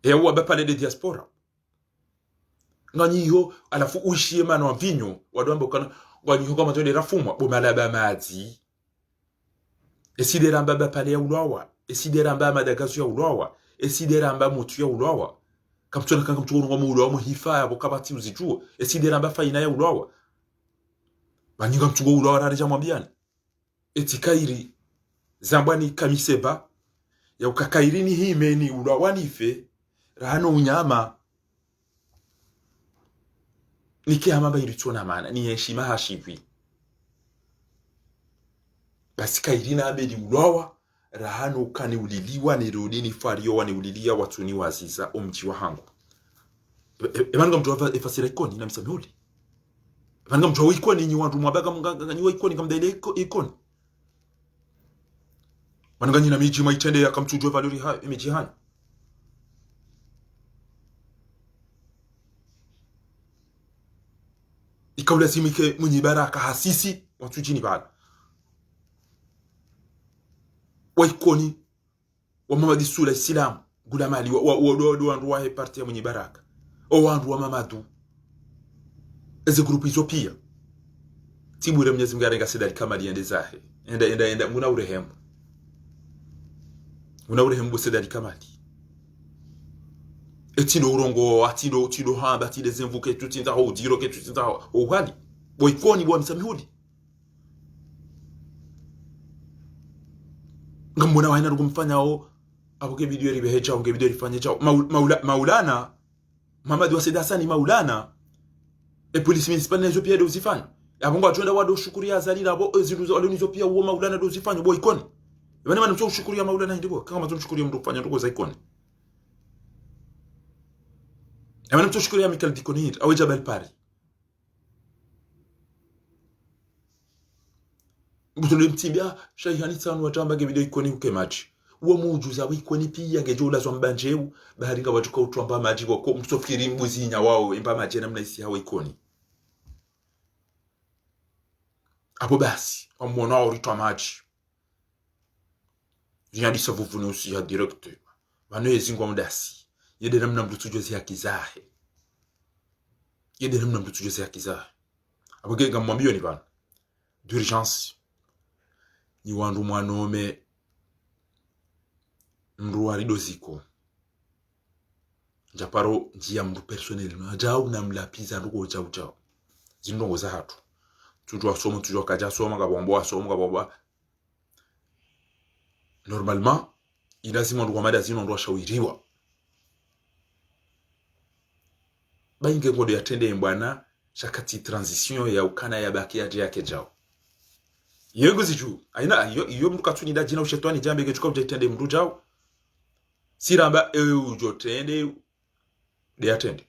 S1: Ewa bapale de diaspora. Nganyiho alafu uishie mano wa vinyo. Waduambo kana nganyiho kama tole rafumwa. Bumalaba mazi. Esidera mba bapale ya ulawa. Esidera mba madagazu ya ulawa. Esidera mba mutu ya ulawa. Kamtuna kanga mtu ngwa ulawa muhifa ya bokabati uzijuo. Esidera mba faina ya ulawa. Banyinga mtu ngwa ulawa rareja mwambiani. Etikairi. Zambwani kamiseba. Ya ukakairini hii meni ulawanife rahano unyama nike hamaba iritona mana ni heshima hashivi basi kairina abedi ulawa rahano ukani uliliwa ni rudini fario wani ulilia watuni waziza omji wa hangu emanga mtu wa efasira ikoni na misamihuli emanga mtu wa ikoni nyi wandu mwabaga mga nyi wa ikoni kamdaile ikoni Manganyi na miji maitende ya kamtujwe valori ha miji hana. Ikaula simike mwenye baraka hasisi watujini bala. Waikoni wa mamadi sula isilamu gula mali wa wandu wa parti ya mwenye baraka. O wandu wa mamadu. Eze grupu hizo pia. Timu ile mnyezi mgarenga sedali kama liende zahe. Enda muna urehemu. Unaurehemu bosedali kamali. Etino urongo atido tido hamba tide zemvuke tutinda ho diro ke tutinda ho hali. Boikoni bwa msamihudi. Ngambona waina rugumfanya o abuke video ribe hecha unge video rifanye chao Maulana Mamadi wa Sedasani Maulana e polisi municipal na Ethiopia do zifanya. Abongo atwenda wado shukuria zalila bo eziruzo alonizo pia uo Maulana do zifanya boikoni. Wani manu mshukuria Maulana ndibo kama mshukuria mtu kufanya ndugo za ikoni. Wani mshukuria Michael Dikonir au Jabal Pari. Mutule mtibia shayihani tanu watamba ge video ikoni uke machi. Uwa muujuza wikoni pia ngejola zo mbanjeu baharinga watuka utuamba maji wako msofiri mbuzinya wao imba maji na mnaisi hawa ikoni. Apo basi wamwona waritwa maji. Jinadisa vuvuni usi ya directeur. Wano yezingwa mdasi. Yede namna mdutujozi ya kizahe. Yede namna mdutujozi ya kizahe. Apo genga mwambio ni bana. D'urgence. ni wandu mwanome mru arido ziko njaparo njia mru personnel no ajau na mlapiza nduko chao zindongo za hatu tujua somo tujua kaja soma kabombo normalement ilazima ndo kwamada zino ndo shawiriwa bainge ngodo yatende mbwana shakati transition ya ukana ya baki yake jao yengo ziju aina iyo mtu katuni da jina ushetwani jambe ke chukao jetende mtu jao siramba ujotende de atende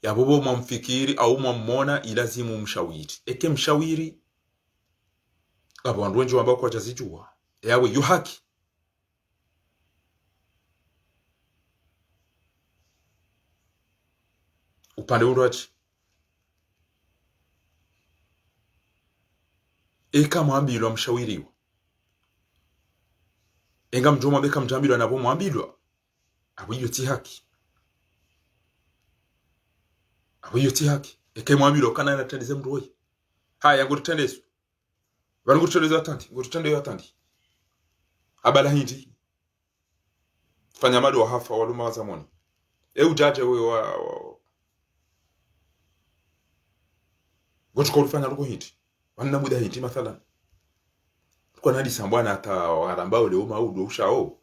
S1: ya bobo mwamfikiri au mwamona ilazimu mshawiri eke mshawiri abo ndwenje ambao kwa jazijua yawe yu haki upande uroachi eka mwambilwa mshawiriwa enga mjoma beka mjambilwa nabo mwambilwa abo iyo ti haki eke mwambilwa kana natendeze mroi haya ngurutendezwa vanongurutendezwa atandi abala hindi fanya madu wa hafa waluma wazamoni ujaje wewe gochukwa ulifanya luko hindi wanna muda hindi mathalan kwa nadi sambwana hata waramba ule uma udo ushao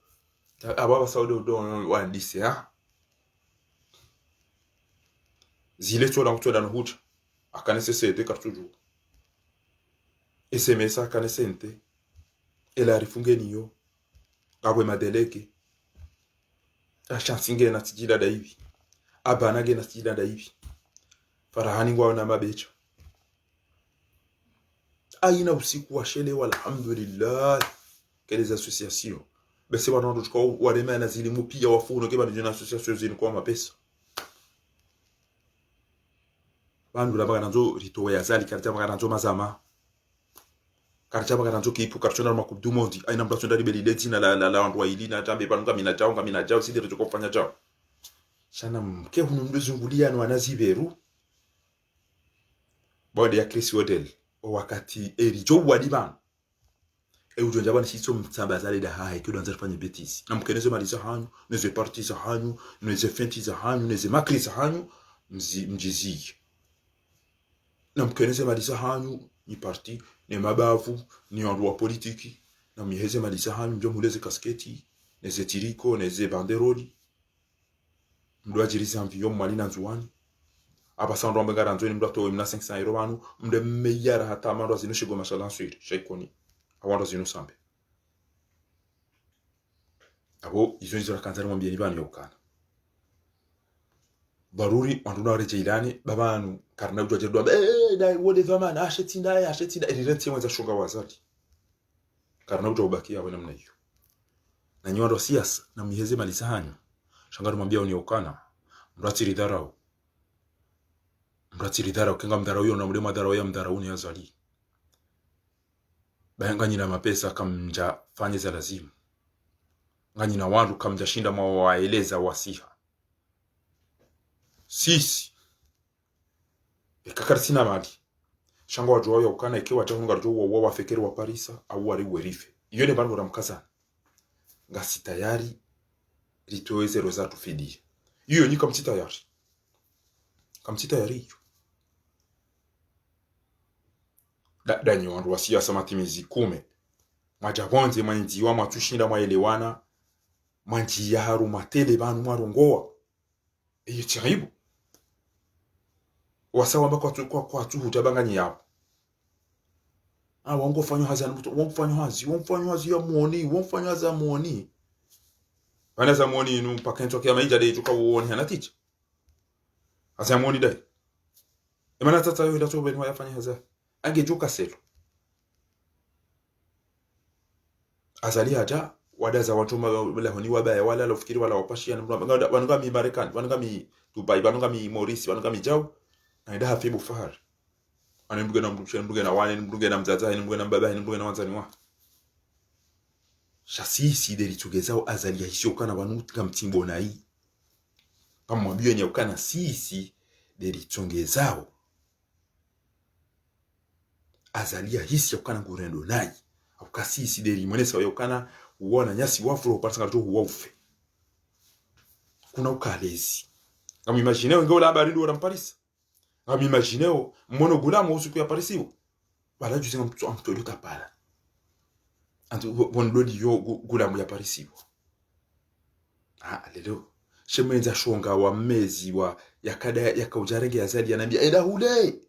S1: ababa saude udo wandise zile tola kutola nhucha akanese sete kartuju SMS akanesente ela rifungeniyo abwe madeleke ashansinge na tijila da hivi abanage na tijila da hivi farahani ngwa na mabecha aina usiku wa shele walhamdulillah quelles associations bese wanondo tukao walema na zilimu pia wafuno keba ni association zini kwa mapesa bandu la bagana nzo rito ya zali karita bagana nzo mazama karita bagana nzo kipu karchona makub du monde aina mbacho ndali belile tina la ndwa ili na tambe panuka mina jao sidi rito kufanya jao shana mke hunu nduzungulia no anaziberu bode ya Chris Hotel wakati erijo wadiban ujonja bana sitso mtsambazale da hai kido anza fanya betisi na mkenezo maliza hanyu neze parti za hanyu neze fenti za hanyu neze makri za hanyu mjizi na mkenezo maliza hanyu ni parti ni mabavu ni andwa politiki na miheze maliza hanyu njo muleze kasketi neze tiriko neze banderoli mdo ajiriza mvio mwalina nzuani aba sandro mbengara nzweni mdo to 1500 € banu mde meyara hata mando zino shigo mashallah suite shaikoni awanda zino sambe abo izo nzira kanzara mwambie nibani yokana baruri anduna rejeilani babanu karna ujo jedwa dai wode zaman ashetinda irirenti mwenza shunga wazali karna ujo ubakia wana namna hiyo na nyondo siasa na miheze malisahanyo shangaru mwambia uniokana mratiri dharau kenga mdharau yo na mlema dharau ya mdharau ni azali bahenga nyina mapesa kamja fanye za lazima nganyina wandu kamja shinda mwa waeleza wasiha sisi ekakarsina mali shangwa wajua yo kana ikiwa chahunga rjo wa fekeri wa Parisa au wari werife iyo ne bandu ramkaza ngasi tayari ritoeze rozatu fidi iyo ni kamtita yari iyo danyo wandu wasia samatimizi kume majabonze mwanzi wa matushinda mwaelewana mwanji ya haru matele banu mwarongoa iyo tiribu wasawa mbako kwa tu hutabangani yapo wango fanyo hazi anamuto wonfanyo hazi ya muoni wana za muoni inu mpaka ntoke maija de tuka uoni hanaticha hazi ya muoni dai emana tata yo ndato beno yafanya haza angejuka selo azali haja wadaza watu mbele honi wabaya wala lofikiri wala wapashi wanunga mi Marekani wanunga mi Dubai wanunga mi Maurice wanunga mi Jau na ida hafibu fahari mbuge na wane mbuge na mzaza mbuge na mbaba mbuge na wanzani wa shasisi deri tugezao azali ya hisio kana wanutika mtimbo na hii kama mwambio ni ukana sisi deri tungezao azalia hisi yakana ngurendo nayi akasi sideri mwenesa yakana uona nyasi wafuro pasanga to ufe kuna ukalezi ngam imagineo ngo la bari do Paris ngam imagineo mono gulamu usiku ya Parisiwo bala juzinga mtu amtolo tapala antu bonlodi yo gulamu ya Parisiwo lelo shemenza shonga wa mezi wa yakada yakaujarenge yazali yanambia enda hule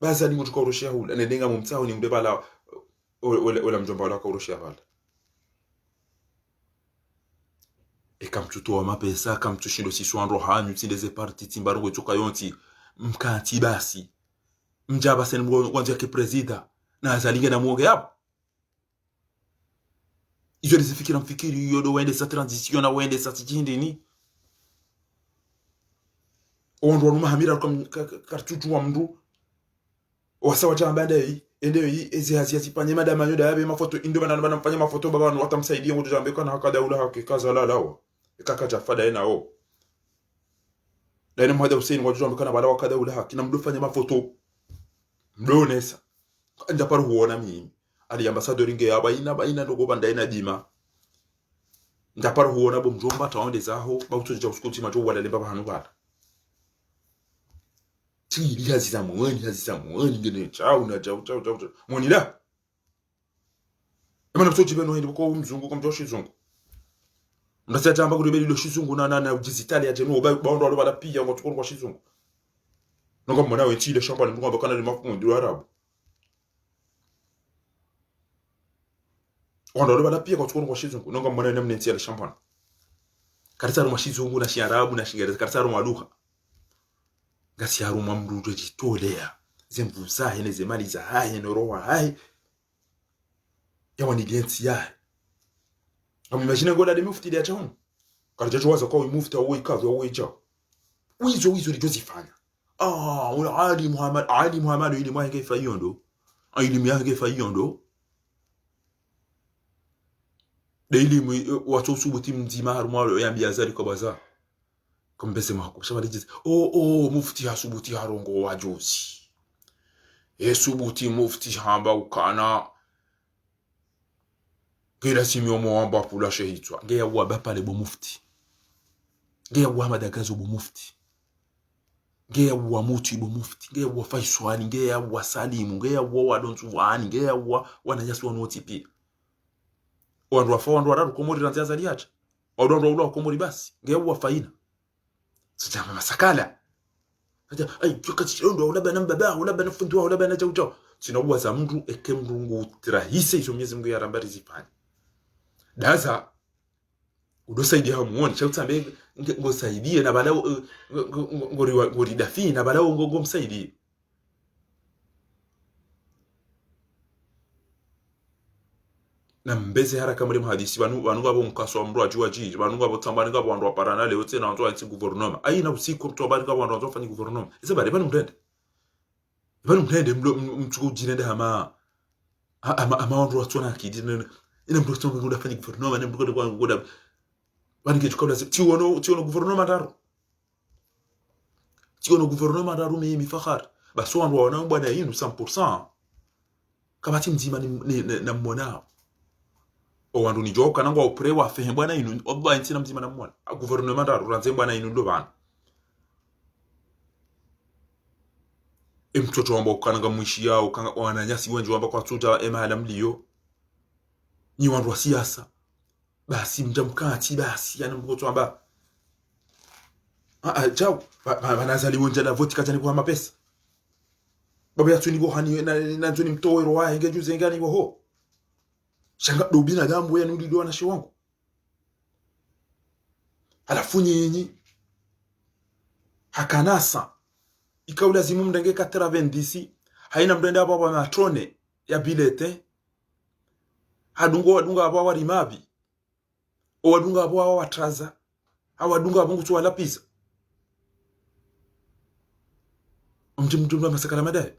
S1: bazali ngutuka uroshia hule nendenga mumtsaho ni mdebala ola mjomba wala kauroshia bala ekamtutoa mapesa kamtushindo siswandro hanyu tindeze parti timbarongo tuka yonti mkanti basi mjaba sen mwanzo yake presida na azalinga na muoge hapo izo lizifikira mfikiri yodo wende sa transition na wende sa tijindini ondo numa hamira kwa kartutu wa mndu wasawa jamba ndei endeo yi ezi hazia sipanye madama yoda yabe mafoto indo bana mfanya mafoto baba watamsaidia mtu jambe kana hakada ula hakikaza la lao ikaka jafada ena o daina mwada Hussein wajua jambe bala wakada ula hakina mdu fanya mafoto mdonesa anja paru huona mimi ali ambassador inge yaba ina ndogo banda ina dima ndaparu huona bo mjomba taonde zaho bautoje usikuti macho wala lemba hanu bala tili haziza muani ngene chao na chao mwani la emana mtoji beno hindi ko mzungu ko mjoshi zungu ndase tamba ku rebeli lo shizungu na digitali ya jeno baondo alo bala pia ngo tukuru kwa shizungu ngo mwana we chile shamba ni ngo kana le mafundi arabu ondo alo bala pia ngo tukuru kwa shizungu ngo mwana ne mnenti ya shamba karitaro mashizungu na shiarabu na shingereza karitaro maluha ngasi haruma mrudo jitolea zemvu zahe ne zemali za haye no roha haye yawa ni genti yahe imagine ngola de mufti ya chao karija chwaza kwa mufti au ikazi au icha wizo lijozifanya ula Ali Muhammad ili mwa kaifa yondo ili mwa kaifa yondo daily watu subuti mzima harumalo ya biazari kwa baza kumbese mako shabalijize mufti hasubuti harongo wajuzi subuti mufti hamba ukana kila simyo mwamba pula shehitwa ngeya waba pale bo mufti ngeya wa madagazo bo mufti ngeya wa muti bo mufti ngeya wa faiswani ngeya wa salimu ngeya wa wadontu wani ngeya wa wananyasi wanoti pia wandu wafa wandu wararu komori ranzia zaliacha wandu ula komori basi ngeya wa faina sijama masakala chokati ndo wala bana mbaba wala bana fundwa wala bana jaujo sinabuwa za mndu ekemrungu tirahise izo miezi mungu ya rambari zipani daza udosaidia hamuoni chautambe ngosaidie na balao ngori dafi na balao ngomsaidie na mbeze haraka muri muhadisi banu ngabo mukaso mru ajua jiji banu ngabo tambani ngabo wandu aparana leo tena wandu anti guvernoma aina usiku mtu abali ngabo wandu afanye guvernoma ise bari banu mtende mtuko jinende ama wandu watona akidine ina mtu tumbe ngunda afanye guvernoma na mtu kwa ngoda bani kichukua tiwono guvernoma daro tiwono guvernoma daro mimi fakhar basi wandu wana bwana yinu 100% kama timzima na mwana wandu ni joka nangwa upre wa fehe bwana inu oba ntina mzima na mwana gouvernement da ranze bwana inu ndo bana mtoto wamba ukananga mwishi yao kanga wananyasi wengi wamba kwa tuta emahala mlio ni wandu wa siasa basi mjamkati basi yana mkoto wamba jao banazali wonja la voti kajani kwa mapesa baba ya tuni go hani na tuni mtoero wa ngejuze ngani ho shanga dobina dambo ya nudi do na shiwangu alafu nyinyi hakanasa ikaula zimu mdenge 90 haina mdende baba matrone ya bilete adunga aba wari mabi o adunga aba watraza awadunga abungu tu wala pisa mjumjumla masakala madai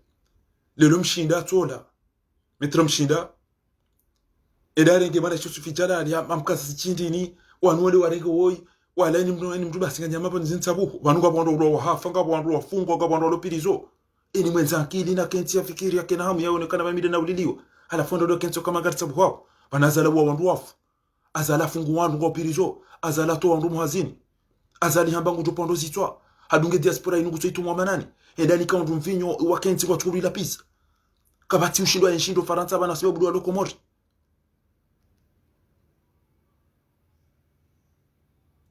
S1: lelo mshinda tola metro mshinda edare nge mara chusu fitala ya mamkasa chindini wanwole warege woi wala ni mtu basinga nyama pa nzinsabuko banuka bondo ro hafa nga bondo wafungwa nga bondo lopirizo Eni mwenza akili na kenti ya fikiri yake na hamu yaonekana mamide na uliliwa. Halafu ndo kento kama gari sabu hao. Banazala wa wandu wafu. Azala fungu wandu ngopirizo. Azala to wandu muhazini. Azali hambangu jopondo zitwa. Hadunge diaspora inugu choitu mwamanani. Edani kaundu mvinyo wa kenti kwa chukuru ila pisa. Kabati ushindwa enshindo Faransa bana sababu duwa loko mori.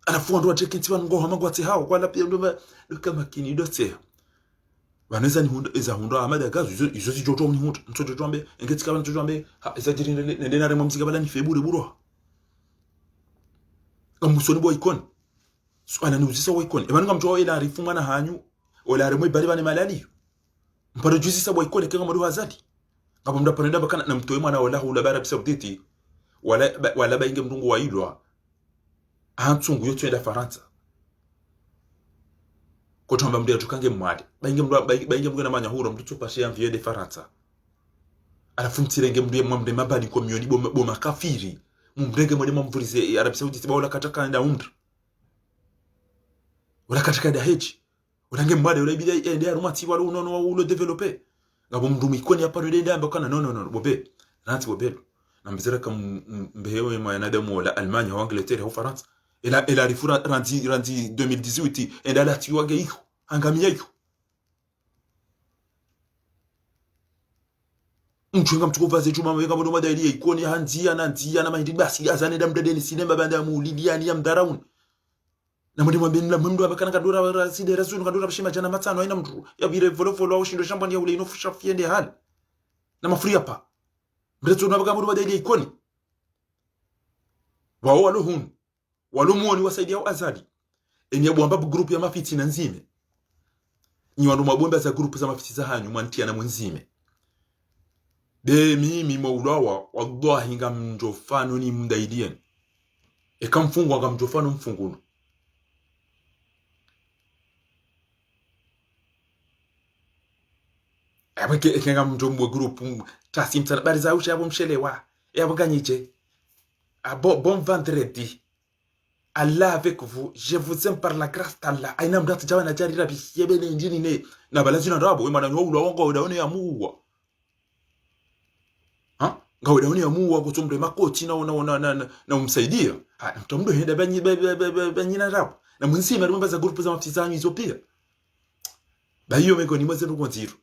S1: Alafu wandu wa kenti wanu ngoha mangu wate hao. Kwa lapi ya kama kini dote. Waneza ni hunda eza hunda amada gazu izo si joto ni hunda ntoto jombe engeti kaba ntoto jombe ha eza jiri nende na remo mzika bala ni febure buro kamusoni boy kon so ana nuzisa boy kon ebanu ngamjo ila arifu mwana hanyu wala remo ibali bane malali mparo juzi sa boy kon kenga madu azadi ngabo mda panenda bakana na mtoe mwana wala hula bara bisabditi wala bainge mdungu wa ilwa ahantungu yote enda Faransa kotomba mdia tukange mwade bainge mwana manya huro mdu tupashe ya mviye de Faransa alafu mtirenge mdu mwamde mabadi kwa mioni boma kafiri mbrege mwade mwamvurize Arabi Saudi tiba wala kataka nda umra wala kataka da heji ulange mwade wala ibida ende arumati wala uno develope ngabo mdu mwikoni hapa nende amba kana no bobe ranti bobe na mbizera kam mbehewe mwana wala Almanya wa Angleterre au Faransa ela rifura ranti 2018 enda la tiwage iko angamia iko mchunga mtukuvaze chuma mweka mbodo madaili ikoni hanzia na mahindi basi azane da mdadeni sinema banda mulidiani ya mdarauni na mwende mwambeni mdu abakana kadura raside rasulu kadura bashima jana matano haina mtu ya vile volofolo au shindo shambani ya ule inofusha fiende hali na mafuri hapa mretu unabaka mbodo madaili ikoni wao walohunu walumuoni wasaidia au azadi eni ya buambabu grupu ya mafiti na nzime ni wandu mabomba za grupu za mafiti za hanyu mwantia na mwenzime de mimi maulawa wallahi nga mjofano ni mdaidien eka mfungu nga mjofano mfunguno eke nga mjombo grupu tasi mtanabari za usha yabo mshelewa yabo ganyiche bon vendredi Allah avec vous, je vous aime par la grâce d'Allah. Aina mdatu jawa na jari rabi yebe ne njini ne na balazi na rabo wema na nywa wongo udaone ya muwa. Ha? Nga udaone ya muwa kutumbre makoti na umsaidia. Ha, mtamdo henda banyi na rabo. Na mwisima rumba za grupu za mafisani hizo pia. Ba hiyo meko ni mweze ndugu nziru.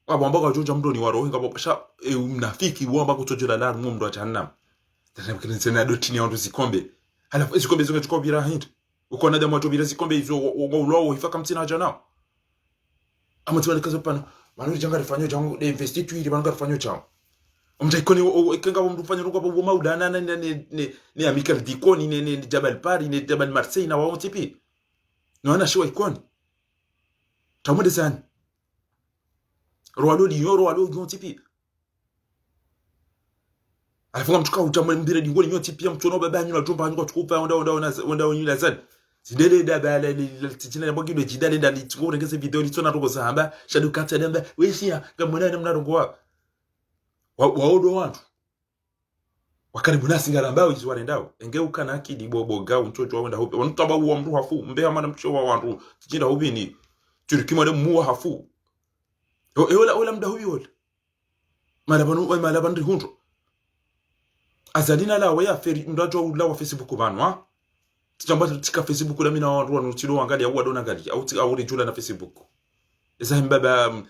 S1: Wabo ambao wajonja mdo ni waro nga bopasha mnafiki wamba kutojela la mdo wa jahannam. Tena mkini dotini ya ndo zikombe. Alafu zikombe zonga chukua bira hindi. Uko na damu atobira zikombe hizo ulo ifaka mtina haja nao. Ama tuwale kazo pana. Manu janga rifanyo jangu de investitu ili manu rifanyo chao. Omta ikoni kenga mdu fanyo ruko bo mauda na ni Amical Dikoni ni Jabal Pari ni Jabal Marseille na wao tipi. Naona shiwa ikoni. Tamude sana. Roalo yon tipi. Alifunga mtuka ujamwe mbire dingoni nyoti pia mtuono baba nyuma jumba nyuko tukupa onda onyila zani sidele da bala titina na bogido jidale da litiko ngeze video litona rogo sahamba shadu kata damba weshia ngamona na mnarongo waodo wantu wakaribu nasi ngarambao izo warendao engeuka na akidi boboga untoto wanda hope wanutaba uwa mru hafu mbeha mana mcho wa wantu tijinda hubini turikimo de muwa hafu ola mda hubi ola malabanu rihundu azalina la waya feri ndajo ula wa Facebook banwa tijamba tika Facebook la mina wantu wanutilo wangali au adona gali au rijula na Facebook eza mbaba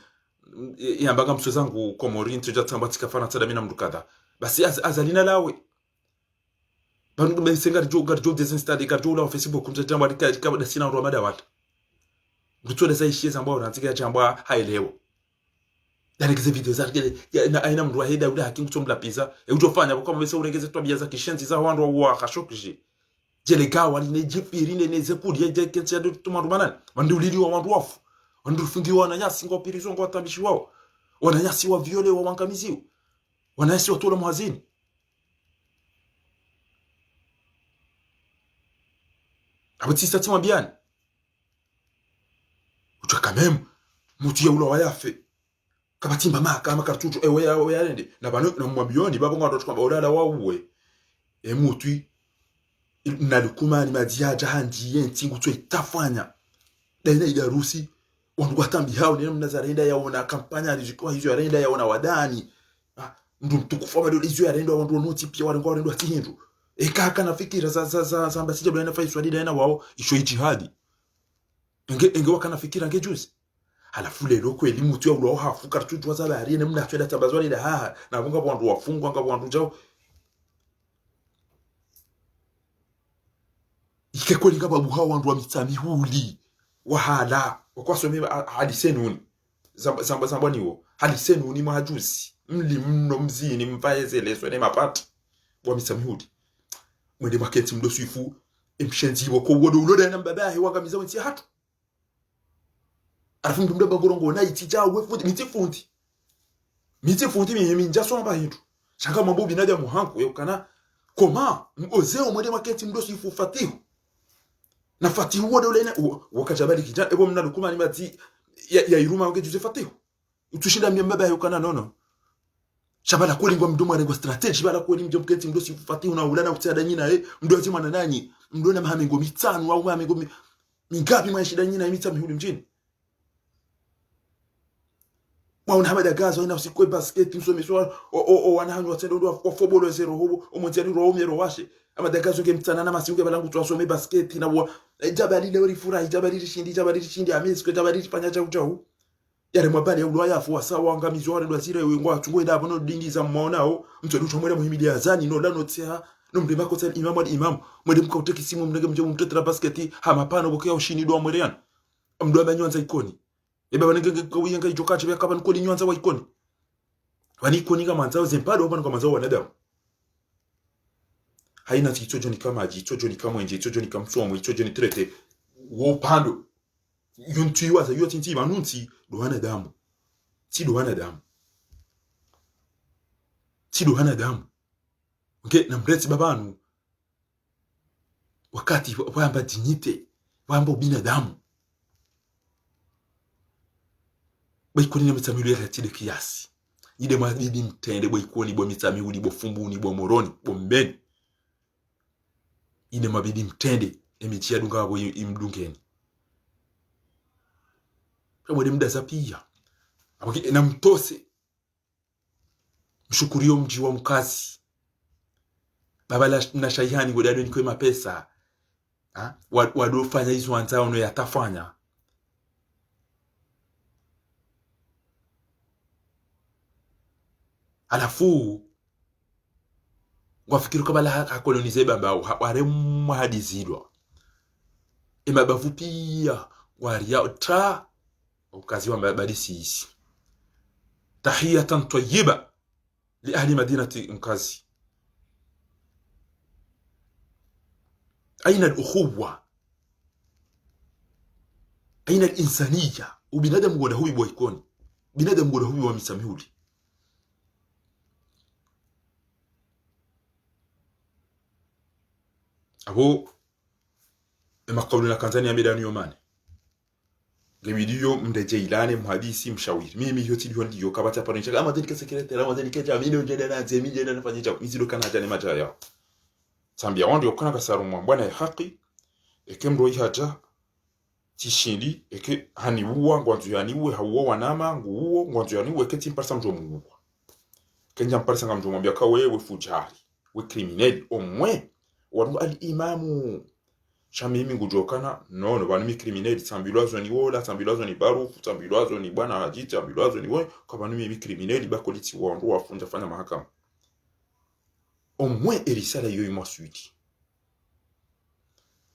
S1: yambaga msozangu komori ntoja tamba tika fana tada mina mdukada basi azalina lawe bandu bensenga garjo desinstall garjo ula wa Facebook mtamba tika da sina ndo mada wata mtuto za ishie zambao natika chamba hailewo yani kize video za na aina mru heda ula hakingu tombla pizza ujofanya kwa mbese urengeze twabia za kishenzi za wandu wa khashokije jele gawa line jifiri ne zekudi je kentia de tumarumana bandu lili wa wandu wafu wandu fungi wana nyasi ngo pirizo ngo tambishi wao wana nyasi wa viole wa wankamiziwa wana nyasi wa tola muhazini abutisa timambiani uchakamem mutu ya ula wayafe kabatimba maka ama kartucho ewe yalende na bano na mwabioni babo ngado tukamba olala wauwe emutwi na lukuma ni madia jahandi yenti ngutwe tafanya dena ida rusi
S2: wandu watambi hao ni namna za renda yaona kampanya alizikuwa hizo ya renda yaona wadani ndu mtukufu wa madoli hizo ya renda wandu noti pia warengo atihindu kaka nafikira za mbasija bwana fai swadi daina wao isho jihadi enge wakana fikira nge juzi halafu lero ko elimu tu ya ulo hafuka tutu wazaba ari ne mna twenda tabazwali da ha na bunga bwandu wafungwa nga bwandu jao ikekoli nga babu hao wandu wa mitami huli wahala wakwasome hadisenuni zamba niwo hadisenuni majuzi mli mno mzini mvaezeleswe ne mapati wa mitami huli mwende maketi mdo swifu emshenzi wako wodo uloda na mbabahe wangamiza wensi hatu arafu mdo bagorongo na itija wefundi mitifundi mimi njasomba hindu shanga mambo binaja muhanku yokana koma ozeo mwende maketi mdo swifu fatihu na fatihu wodo lena wakajabali kijana ebo mnalo kuma ni mati ya iruma wange juze fatihu utushinda mbabahe yokana nono shabala kweli ngwa mdomo arengo strategy bala kweli mjom kenti mdo si fatihu na ulana kutsada nyina mdo azima na nani mdo na mahamengo mitano au mahamengo mingapi mashida nyina mitano huli mjini wauna hamada gazo ina usikwe basket msomeswa o wanahanyo watendo ndo wa football zero hobo omontiani ro omero washe ama dagazo ke mtana na masinge balangu twasome basket na wa jabali le uri furahi jabali shindi amezi kwa jabali fanya chau yare mwabali ya ulo yafu wasawa ngamizwa ndo asire wengwa chungwe ndabo no dingiza mmonao mtu ndo chomwele muhimidi azani no lano tseha no mdema ko tsali imam mwede mkauteki simu mnege mje mtetera basket ha mapano bokya ushini do amwereana mdo amanywanza ikoni baba nenge ko yenga ijokache yakaba nkoni nywanza wa ikoni wani ikoni kama nzao zempado hapa kama nzao wanadamu haina tichojo ni kama ajichojo ni kama nje tichojo ni kama msomo tichojo ni trete wo pando yuntu yiwaza yote nti manunti do wanadamu ti do wanadamu okay na mbreti babanu wakati wamba dignite wamba binadamu baikoni na mitamilu ya tide kiasi ide mwabibi mtende baikoni bo mitamilu ni bo fumbuni bo moroni bo mbeni ide mwabibi mtende emitia dunga wabo imdungeni kama mda zapia abaki na mtose mshukurio mji wa mkazi baba na shayani godado niko mapesa wadofanya hizo anzao no yatafanya alafu wafikiru kama la kolonize baba waremu hadizidwa emabavu pia waria tra ukazi wa mabadisi isi tahiyatan tayyiba li ahli madinati mkazi aina al-ukhuwa aina al-insaniya ubinadamu goda huyu boykoni binadamu goda huyu wa misamihuli abo emakawluna Tanzania medani yomane gebidiyo mdeje ilane mhadisi mshawiri mimi hiyo tilio ndiyo kabata panisha ama ndike sekretari ama ndike jamii ndio na zemi ndio nafanya cha mizido kana jana maja yao tambia wandi okana kasaru mbwana ya haki ekemro ihaja tishindi eke hani uwa ngwanzu yani uwe hawo wanama nguwo ngwanzu yani uwe keti mparsa mjo mungu kenja mparsa ngamjo mwambia ka wewe fujari we criminel omwe wadu al-imamu shamimi ngujokana nono bani mi criminel tambilwazo ni wola tambilwazo ni barufu tambilwazo ni bwana hajiti tambilwazo ni we kwa bani mi criminel bakoliti wandu wafunja fanya mahakama omwe erisala yoyi mwasuiti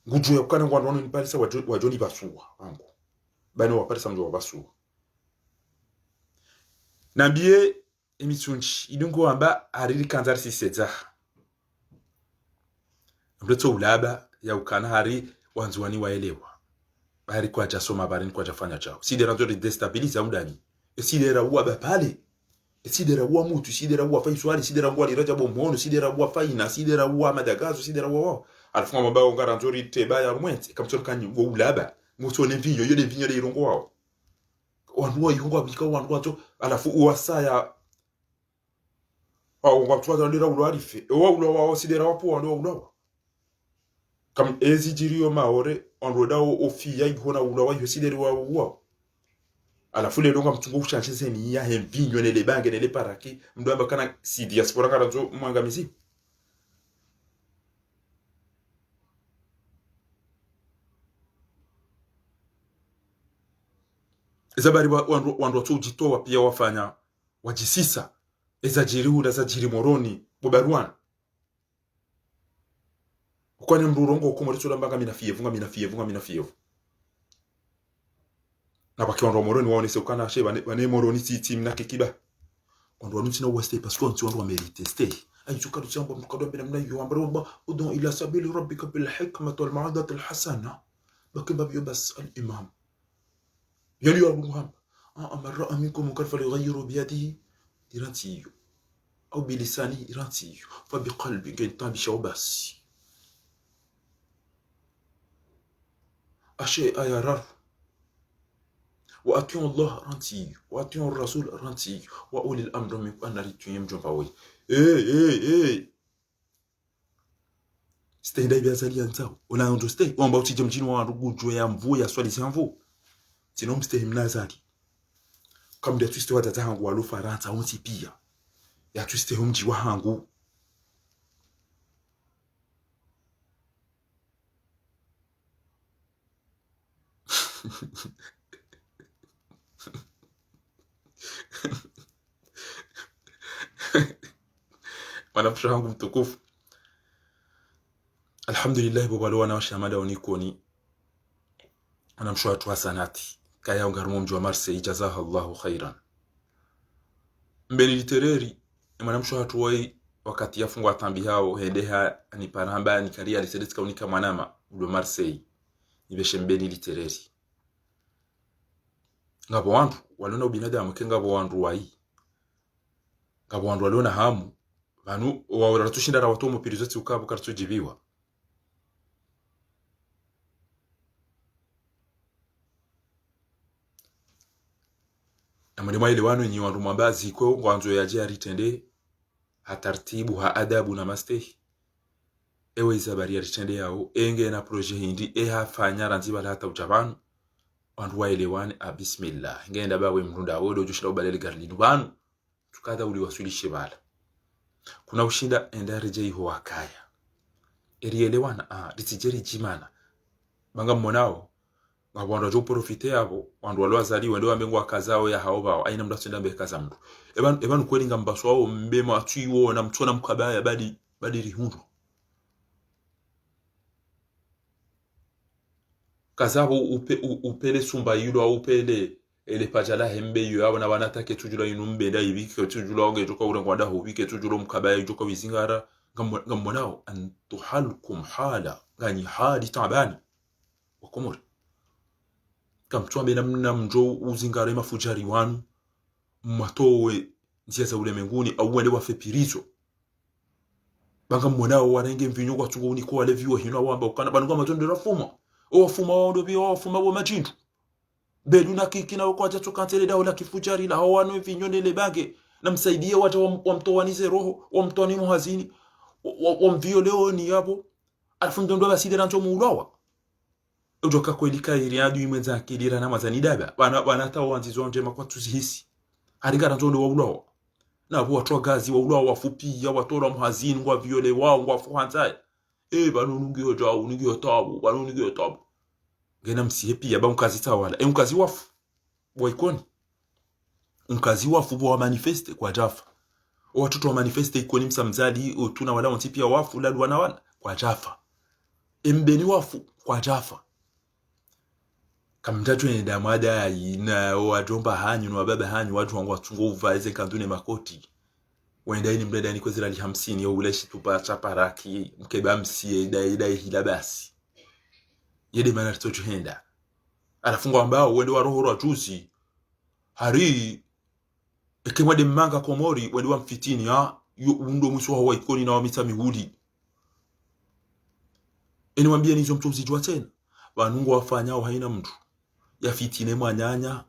S2: ngujokana ngwandu ni parisa wajoni basuwa angu bani wa parisa mjo basuwa nambie emitsunchi idungo amba ariri kanzari siseza mleto ulaba ya ukana hari wanzuani waelewa bari kwa jasoma bari kwa jafanya chao sidera nzo destabiliza mudani sidera uwa bapale sidera uwa mutu sidera uwa faiswali sidera uwa liraja bomono sidera uwa faina sidera uwa madagazo sidera uwa alfuma mabao ngara nzori teba ya rumwente kamtoro kanyi ulaba mutu nevinyo yode vinyo le irongo wao wanduwa yungo abika wanduwa to alafu uwasaya au ngwatwa ndira ulwarife uwa ulwa sidera wapo wanduwa ulwa kam ezijirio maore onroda ofia igona ulawa yosideri wa alafu lelo ngamtungo kuchacheze ni ya hemvinyo nele bange nele paraki mdo amba kana si diaspora karanzo mwangamizi ezabari wandu watu ujitoa pia wafanya wajisisa ezajiri huda zajiri moroni bobarwana kwani mrurongo ukomoriso lambanga minafievu na bakiwandu moroni waone se ukana she bane moroni titi mnake kiba wandu wanuti na weste parce que wandu wa mérite stay ayuka dutsamba mukado bina mna yo ambro udon ila sabili rabbika bil hikmati wal ma'adati al hasana bakaba biyobas al imam yali wa muhammad amara aminkum kan falyghayru bi yadihi dirantiyo au bi lisani dirantiyo fa bi qalbi gaitan bi shawbas ashe ayarar وأطيعوا الله رانتي وأطيعوا الرسول رانتي وأولي الأمر منكم أن ريتويم جنباوي stay dai biazali antao ona ndo stay wamba utije mjini wa rugujo ya mvua ya swali sanvu sinom stay mnazali comme de twiste wa tata hangu wa lufaransa onti pia ya twiste humji wa hangu wanamsha hangu mtukufu alhamdulillah bobalo wana washamada onikoni anamsha watu hasanati kaya ungarumo mji wa Marseille jazaha Allahu khairan mbeni litereri mwanamsha watu wai wakati yafungwa tambi hao hedeha ni paramba ni karia lisedeka unika mwanama ulo Marseille nibeshe mbeni litereri ngabo wandu walona ubinadamu kengabo wandu wai ngabo wandu walona hamu banu wawera tushinda na watu mupirizo tsi ukabo karatujibiwa amani maile wanu ni wandu mabazi ko ngwanzo yaje aritende hatartibu ha adabu na mastehi ewe izabari aritende yao enge na projet hindi hafanya ranziba hata ujabanu wandu waelewane bismillah ngenda bawe mrunda wodo joshira ubalele garlinu banu tukadha uliwasulishe bala kuna ushinda endareje iho wakaya erielewana litijeri jimana banga mmonao ngabonda jo profite yabo wandu walwazaliwa ndio wamengo akazao ya haoba aina mda tsenda mbe kaza mtu ebanu kweli ngambaswa wao mbema atuiwo na mtona mkabaya badi rihundu kazabo upele sumba yulo au upele ele pajala hembe yu abo na banatake tujula inumbe da ibike tujula oge joka urangwanda hubike tujula mkabaya joka wizingara ngambonao antuhalkum hala gani hali tabani wakomori kamtwambe namna mjo uzingara mafujari wanu matowe njia za ulemenguni au wale wafepirizo banga mwanao wanenge mvinyo kwa tungo uniko wale viwa hino wamba ukana banu kama tondo rafuma wafuma wao ndio bio wafuma wa majindu beluna kikina kwa jato kantele dawo la kifujari la hawanu vinyo nele bage na msaidie watu wamtoanize roho wamtoni muhazini wamvio leo ni yabo alfundo ndo basidera nto muulawa ujoka kweli kairi adu imwenza akilira na mazani daba bana tawanzizo njema kwa tuzihisi harigara ntondo waulawa na watu wagazi waulawa wafupi ya watola muhazini kwa viole wao kwa fuhanza banunugio jawu nugio tabu banunugio tabu ngena msihepi ya bankazi tawala mkazi wafu waikoni mkazi wafu wa manifeste kwa jafa watoto wa manifeste ikoni msamzali utuna wala ontipia wafu la wala kwa jafa mbeni wafu kwa jafa kamtatu ni damada ina wajomba hanyu na baba hanyu watu wangu watungo uvaeze kandune makoti wenda ini mbleda ni kwezira li 50 ya uleshi tupa chaparaki mkeba msie dai hila basi yede mana ritocho henda alafungo ambao wende wa roho juzi hari ekemwa de manga komori wende wa mfitini undo mwiso hawa ikoni na wamita mihudi eni wambia nizo mtu mzijua tena wanungu wafanyao haina mtu ya fitine mwanyanya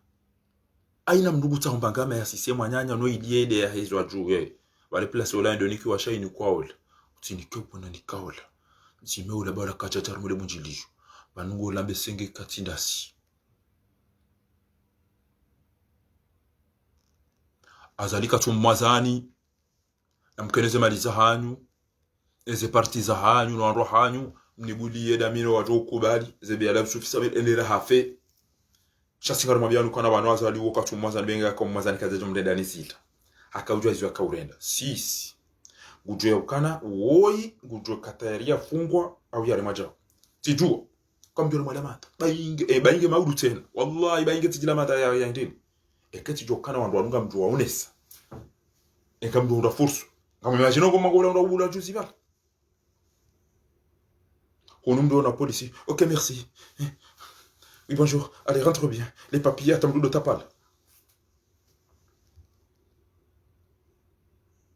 S2: aina mndugu tahumbangama ya sise mwanyanya no iliede ya hezo wa juwe wale place ola ndoniki wa shaini kwaola utinike upona nikaola nzime ula bara kachatar mule munjiliju banungu lambe senge katindasi azalika tumwazani na mkeneze maliza hanyu eze parti za hanyu na wanro hanyu mnibulie damino watu ukubali zebe ala sufisa endera hafe chasinga mabiyanu kana bana wazali woka tumwaza benga kwa mwazani kaze mdenda ni sita akaujwa ziwa kaurenda sisi gujwe ukana woi gujwe kataria fungwa au yale majao tijua kambyo mwala mata bainge maudu tena wallahi bainge tijila mata ya ndini ekati jokana wandu wanunga mtu waonesa ekamdu unda fursu kama imagine ko magola unda ubula juzi bala on nous la police ok merci oui bonjour allez rentre bien les papiers attendent de ta pale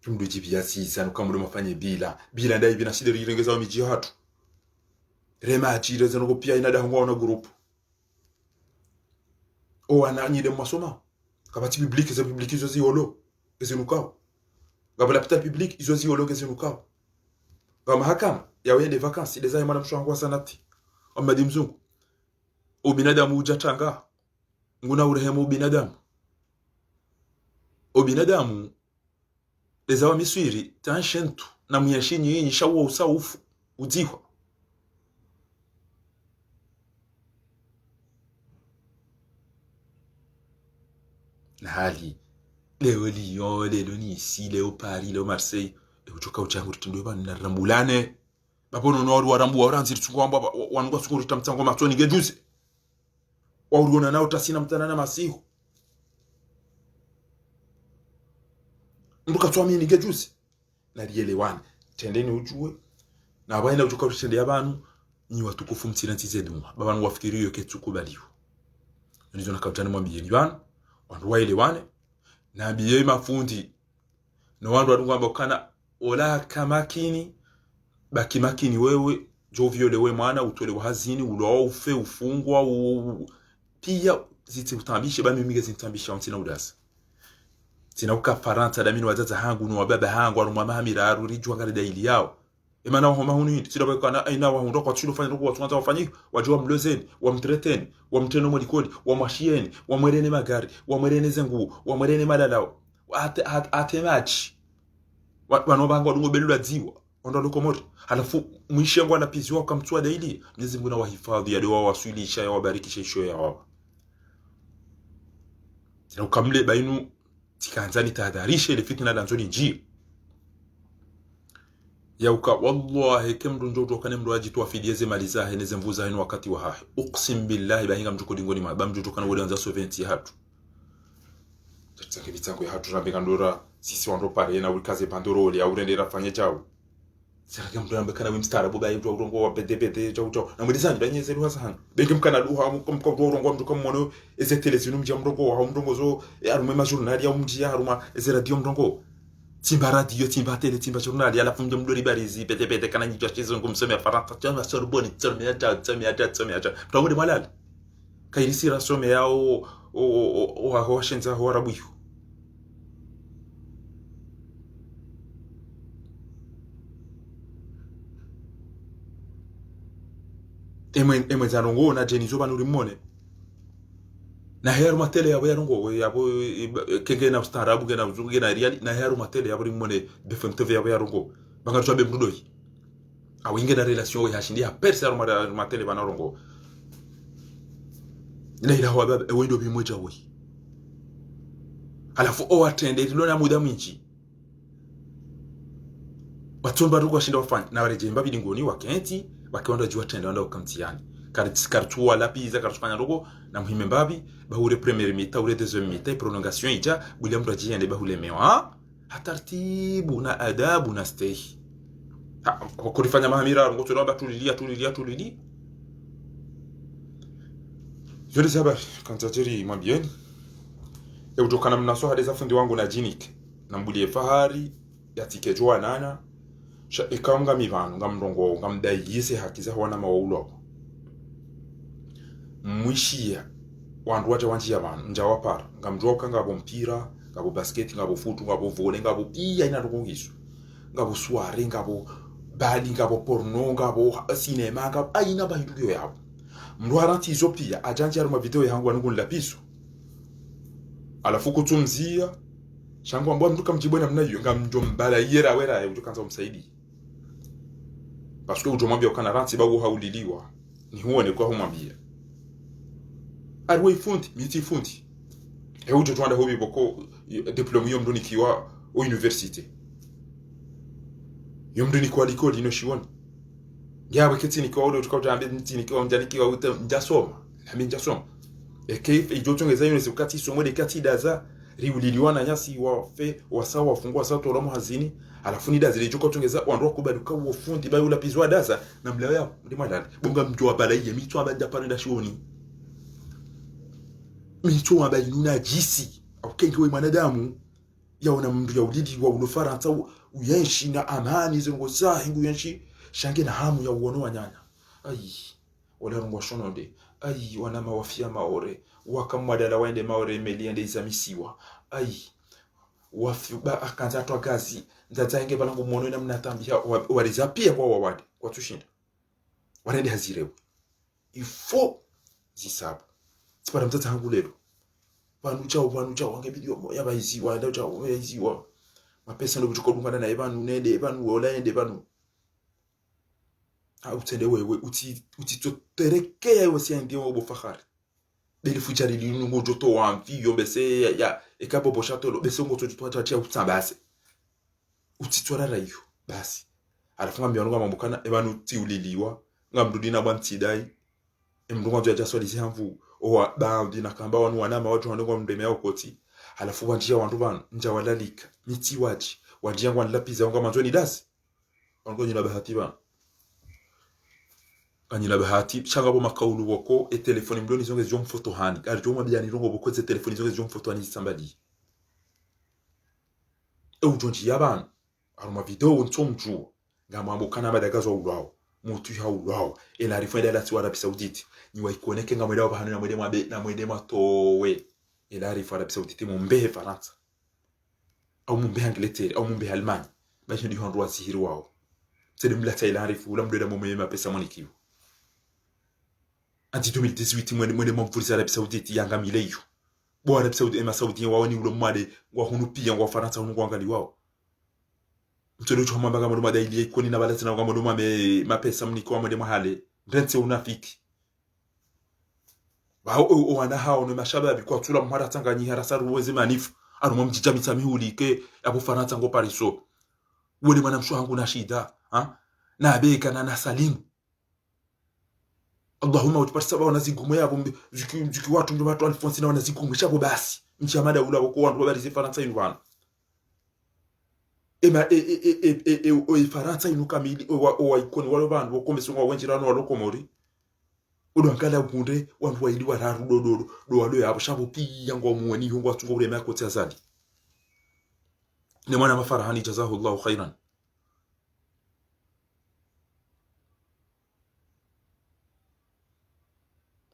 S2: tumdu jibia sisa nukamdu mafanye bila ndai bina sideri irengeza wa miji hatu rema achire zeno pia inada ngwa na group o ananyi de masoma kabati public za public izo ziolo ezinukao gabala pita public izo ziolo ezinukao kama hakama yawe de vacances des ayi madam shangwa sanati amadi mzungu ubinadamu ujatanga nguna urehemu ubinadamu ezawa miswiri tanshentu na muyashinyi yinyi shawo usaufu udzihwa na hali leo Lyon leo Nice leo Paris leo Marseille uchoka uchangu tindo bana na rambulane bapono no warambu waranzi tsungwamba wanungwa tsunguru tamtsango matoni gejuze waurona nao tasina mtana na masihu nduka twamini gejuze na rielewana tendeni ujue na abaina uchoka utende yabanu ni watukufu mtira ntizeduma babanu wafikiriyo ketukubaliwa nizo nakatana mwambie libana wandu waelewane na biye mafundi no wandu adungwamba kana ola kamakini baki makini wewe jovyo lewe mwana utole hazini ulo ufe ufungwa pia ziti utambishe ba mimi zitambisha ontina udasa tina ukafaranta damini wazaza hangu no baba hangu arumwa mahamira aruri jwanga daili yao emana ho mahuni sida kana aina wa hundo kwa chulo fanya kwa tuanza wafanyiko wajua mlozeni wa mtreteni wa mteno mlikodi wa mashieni wa mwerene magari wa mwerene zengu wa mwerene madalao ate match wanobanga wadungo belula ziwa ondo lokomoto halafu mwishengo na pizi wao kamtua daili Mwenyezi Mungu na wahifadhi ya doa wasuilisha ya wabarikisha isho ya wao na ukamle bainu tikanzani tahadharisha ile fitna la nzoni nji ya uka wallahi kemdu njoto kana mdu ajitu afidieze maliza heneze mvuza henu wakati wa hahi uqsim billahi bahinga mtuko dingoni mabam joto kana wale anza soventi hatu tsake bitango ya hatu rambeka ndora sisi wando pare na ulikaze pandoro ya urendera fanye chao saka mtu ambekana wimstara boba yetu urongo wa pete chao na mwidizani banyeze ruha sana beke mkana duha mko urongo mtu kama mwono eze televisioni mja mrongo wa mrongo zo arume majurnali ya mji aruma eze radio mrongo timba radio timba tele timba journali ala fumja mdori barizi pete kana nyicho chizo ngumsomea farata chama sorboni tsomea ta tawudi malala kairisi rasome yao o shenza ho arabu emwe zanongo na jenizo banuri mone na heru matele yabo yarongo yabo kenge na ustarabu gena uzungu na real na heru matele yabo rimone defensive yabo yarongo banga twabe mrudoi awinge na relation ya shindi ya persa matele banarongo ila ila waba wendo bimoja we alafu o atende lona muda mwinji watomba ruko shinda wafanya na wareje mbabi ngoni wakenti wakiwanda jua tende wanda ukamtiani kartua lapiza kartufanya ruko na muhime mbabi bahure premier mita ure deuxième mita prolongation ija buli mtu ajiende bahule mewa hatartibu na adabu na stay kulifanya mahamira ngo tunaomba tulili Yole sabari kantateri mwambieni utokana mnaso hadeza fundi wangu na jinik na mbulie fahari ya tikejwa nana sha ikamga mivano ngamrongo ngamdai yise hakiza wana mawaulo mwishia wandu wacha wanjia bana njawa para ngamjoka ngabo mpira ngabo basket ngabo futu ngabo volley ngabo pia ina rukungiso ngabo soirée ngabo bali ngabo porno ngabo cinema ngabo aina bahindu yabo mruhara tizo pia ajanji aruma video yangu wanungu nlapiso alafu kutumzia Shangu ambao mtu kamjibona mnayo ngamjombala yera wera ya ujokanza umsaidi. Parce que ujomwambia ukana ranti bagu hauliliwa. Ni huo ni kwa humwambia. Arwe fundi, miti fundi. E ujo tuanda hobi boko diplôme yo mdoni kiwa au université. Yo mdoni kwa likoli no shiwoni. Yawe ketini kwa ule tukao jambe ntini kwa mjani kiwa uta njasoma. Nami njasoma. E keif e jotongeza yone zukati somo de kati daza riuliliwa na nyasi wa fe wasawa wafungua sawa toromo hazini alafu ni daza lijoko tongeza wandoa kubaduka uo fundi bayo ula pizwa daza na mlawe yao ndi madani bonga mjua bala iye mitu abada parenda shiwoni mitu abada inuna jisi au kengi we manadamu yaona mndu ya ulidi wa ulofaranta uyenshi na amani zingo saa hingu yenshi shange na hamu ya uono wa nyanya ai wala rungo shonode ai wana mawafia maore wakamwadala waende maore meliende izamisiwa ai wafi ba akanza to gazi nzazange balango mwono na mnatambia waliza pia kwa wawadi kwa tushinda warende hazirewe ifo zisabu sipara mtata hangu lelo vanu chao wangebidiwa yabaiziwa nda chao yaiziwa mapesa ndo kutoka dungana na evanu nende evanu wola ende evanu utende wewe utitoterekea wasi andi wo bofahari deli fujari linu ngojoto wa mfiyo mbese ya ekabo boshatolo bese ngoto tutwa tia utsambase utitwara rayo basi alafunga mbiyano mamukana evanu ti uliliwa ngamdudina bwantidai emdunga nzo ya swali zihamvu owa baudi na kamba wanu wanama watu wanongo mdeme yao koti alafu wanjia wandu banu nja walalika miti waji wanjia ngwa nlapiza wangu manzoni dasi wangu njina bahati banu kanyila bahati changa bo makaulu woko e telefoni mdoni zonge zom photo hani kari joma biyani rongo boko ze telefoni zonge zom photo hani somebody e ujonji yaban aruma video ntomju ngamambo kana badagazo ulwao mutu ya ulwao e la rifenda la tiwa Arabie Saoudite ni wa ikoneke ngamweda bahanu na mwede mabe na mwede matowe e la rifenda Arabie Saoudite mumbe Faransa au mumbe Angleterre au mumbe Allemagne ba hindi hondo asihiri wao c'est de la Thaïlande ula mdoda mume mapesa monikiwa anti 2018 mwede mfurisa Arabie Saoudite yanga mileyo bo Arabie Saoudite ema Saoudien wao ni ulo mwade wa hunu pia wa Faransa hunu kwangali wao mtodo choma baga mdomo daili koni na balati na mdomo mapesa mniko mwede mahale ndetse unafiki bao wana hao no mashababi kwa tula mhara tanganyi harasaru uweze manifu arumwa mjija mitamihuli ke abo Faransa ngo pariso wole mwana msho hangu na shida na beka na salimu Allahumma utapata wanazigumu yabo ziki watu ndo watu Alphonse na wanazigumu chabo basi nchamada ula wako wandu bali Faransa inwana ema o Faransa inuka mili o ikoni walo bandu wakomesonga wenjirano walokomori udankala kunde wandu waili wararu do walo yabo chabo pia ngo muweni ngo atungo ule mako tsazali ni mwana mafarahani jazahu Allahu khairan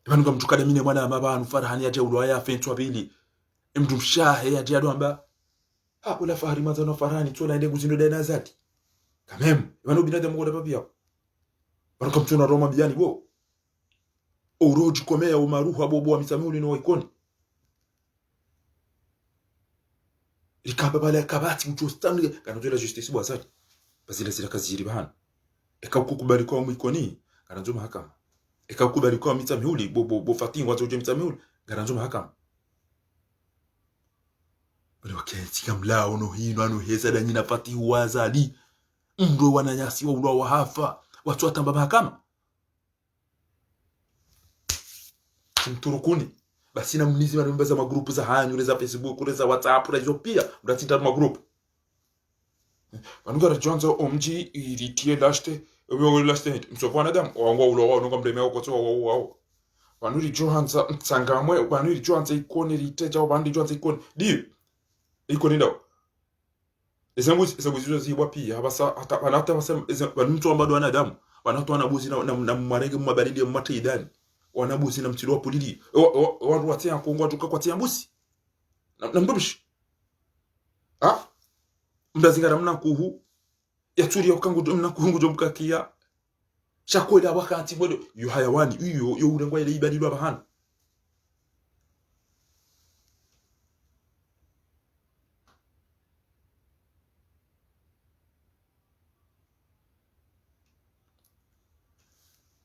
S2: Vanu mtukada mine mwana mabanu farahani ya jaulo ya fentwa bili mtu mshahe ya jado amba hapo la fahari mazano farahani tola ende guzindo dana zati kamem vanu binadamu ngoda babia vanu kamtuna Roma biani bo oroji komea umaruhu abobo wa misamuli no ikoni likaba bale kabati mtu stanley kanazola justice bwa zati bazile zira kaziri bahana ekakukubali kwa mwikoni kanazo mahakama ekakubali kwa mitamihuli bo fatingo wazo mitamihuli garanzo mahakama bale wakentika mlao no hino anu heza da nyina fati wazali ndo wananyasi wa ulwa wahafa watu watamba mahakama mturukuni basi na mnizi wanambaza magrupu za hanyu za Facebook za WhatsApp na pia mtatinda magrupu vanugara jonzo omji iritie lashte wewe lashte msopana dam wangu ulo wao ngamdeme wako to wao vanuri johanza tsangamwe vanuri johanza ikoni riteja vandi johanza ikoni di ikoni ndo esangu ziwa pia abasa hata basa vanumto ambado wanadamu wanato wanabuzi na marenge mabadili mate idani wanabuzi na mtilo wa polili watu watia kongo watu kwa tia mbusi na mdobishi mdazingara mna kuhu yaturi yokangu mna kuhungu jomkakia shakwela wakati bodo yo hayawani yo urengwa ile ibadilwa abahana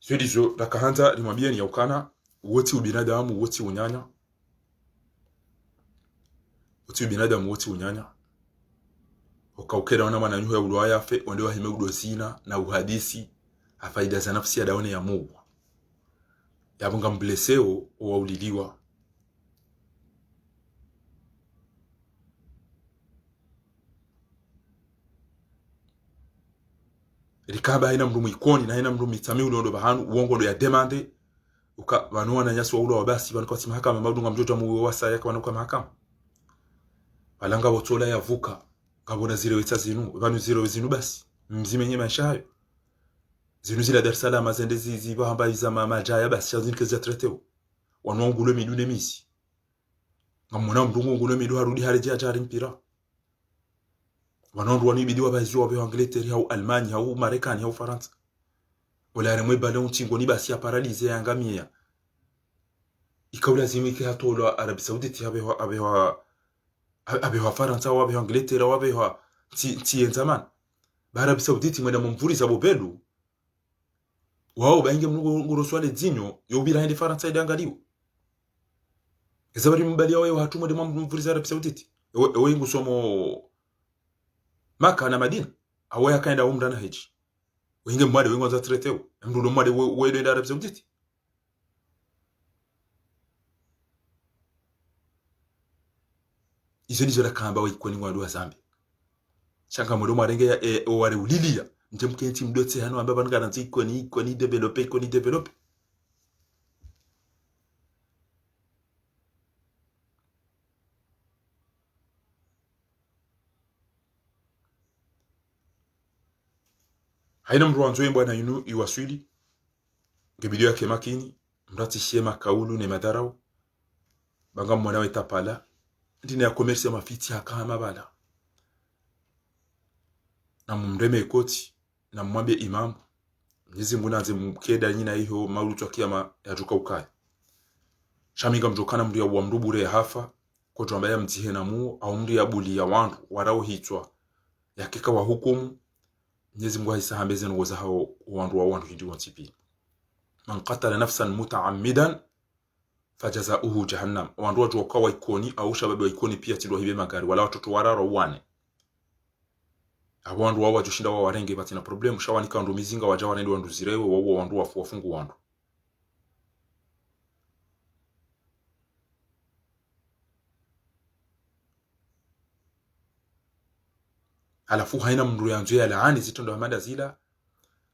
S1: Swedizo la kahanza limwambia ni yaukana wote ubinadamu wote unyanya. Wote ubinadamu wote unyanya. Ukaukera wana mwana nyuhe ulwaya fe ondewa hime udozina na uhadisi afaida za nafsi ya daone ya Mungu. Yabunga mbleseo uwauliliwa. Rikaba haina mrumu ikoni na haina mrumu itami ulondo bahanu uongo ndo ya demande. Uka wanuwa na nyasu wa ula wabasi wanuwa si mahakama maudunga mjoja muwe wasa yaka wanuka mahakama. Walanga wotola ya vuka kabona zile weta zinu vanu zile wezinu basi mzime nye maisha hayo zinu zila Dar es Salaam zende ziba hamba iza majaya basi chazini kezi ya treteo wanuwa ngulo midu nemisi ngamuna mdungu ngulo midu harudi harejia jari mpira wanuwa nduwa nibidi wabazi wabe wa Angleteri hau Almanya hau Marekani hau Faransa wala aremwe balon chingo ni basi ya paralize ya ngamia ikawula zimike hatolo Arabi Sauditi abewa Faransa wabewa Angletera wabewa tienzaman Arabi Sauditi mwenda mumvuri za bobelu wao bainge nguroswale zinyo yobira hindi Faransa idangaliwa ezabari mbali yawe hatumo de mumvuri za Arabi Sauditi ewe ingu somo Maka na Madina awe akaenda umra na haji wenge mwade wengo za treteo mdudo mwade wedo enda Arabi Sauditi izo nizo la kamba wikoni mwadu wa Zambia shanga mwodo mwarenge ya wale ulilia mtemke nti mdote hano ambaba nga nanti ikoni develope haina mru wanzoe mbwana yunu iwaswili ngebidio yake makini mrati shema kaulu ne madarau banga mwanawe tapala ndine ya komersi ya mafiti haka mabala na mumreme koti na mwambie imamu Mwenyezi Mungu naze mkeda nyina hiyo maulutu akiyama yajuka ukaya shamiga mjokana mri ya uamrubure hafa kwa tuambaya mtihena mu au mri ya buli ya wandu warao hitwa ya kika wa hukumu Mwenyezi Mungu haisa hambeze nugoza hao wandu wa wandu hindi wantipi man qatala nafsan mutaammidan fajazauhu jahannam wandu watu wakawa ikoni au shababi wa ikoni pia tilwa hibe magari wala watoto wararo wane wandu wawa joshinda wa warenge batina problemu shawani kandu mizinga wajawa nende wandu zirewe wawa wandu wafungu wandu alafu haina mndu ya nzoe ya laani zitondo wa mada zila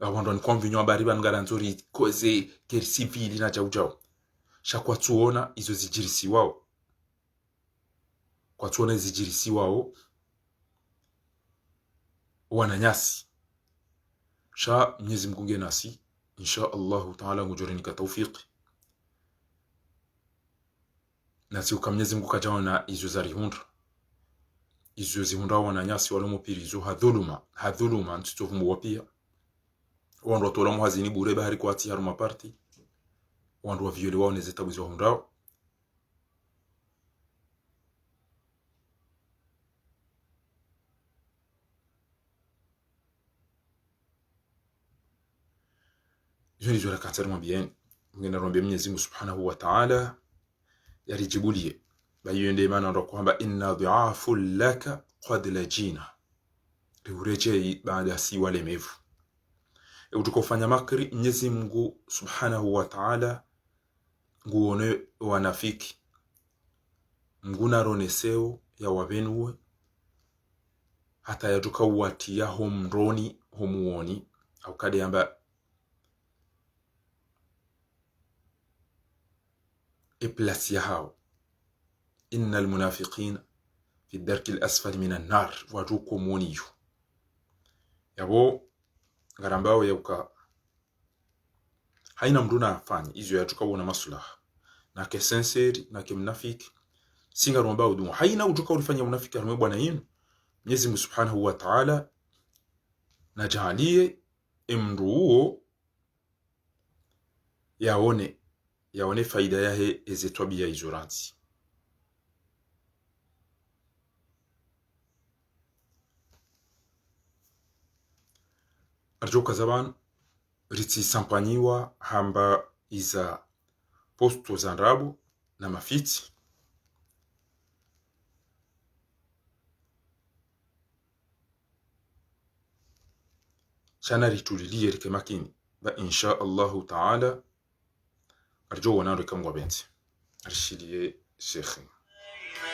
S1: wandu wani kwa mvinyo wa bariba ngala nzori koze keri civili na jau shakwa tuona izo zijirisi wao kwa tuona zijirisi wao wananyasi sha Mwenyezi Mungu nge nasi insha Allah taala ngujoreni ka tawfiki nasi uka Mwenyezi Mungu kajaona izo zarihundra izo zihundra wananyasi walomo piri izo hadhuluma ntitofumu wapia wandu watola muhazini bure bahari kwa ati haruma parti wandu wa viole wao nezetabu izo hundra Joni jora katsari mwambien ngena rombia Mwenyezi Mungu Subhanahu wa Ta'ala yarijibulie bayende mana ndo kwamba inna dhi'afu laka qad lajina riureje baada si wale mevu utukofanya makri Mwenyezi Mungu Subhanahu wa Ta'ala nguone wanafiki nguna roneseo ya wabenue hata yatuka watia homroni homuoni au kade yamba إبلاس يهاو إن المنافقين في الدرك الأسفل من النار وجوكو مونيو يابو غرامباو يوكا haina mruna afanye izo yatuka wona maslaha na ke sincere na ke mnafiki singa romba udumu haina utuka ulifanya mnafiki arumwe bwana yenu Mwenyezi Mungu Subhanahu wa Ta'ala na jahalie imruo yaone faida yahe ezetwabia izoranti arjoka zaban ritsimpanyiwa hamba iza posto za ndabu na mafiti chana ritulilie rike makini ba insha Allahu taala arjo wanaro kamwa benti arshilie shekhi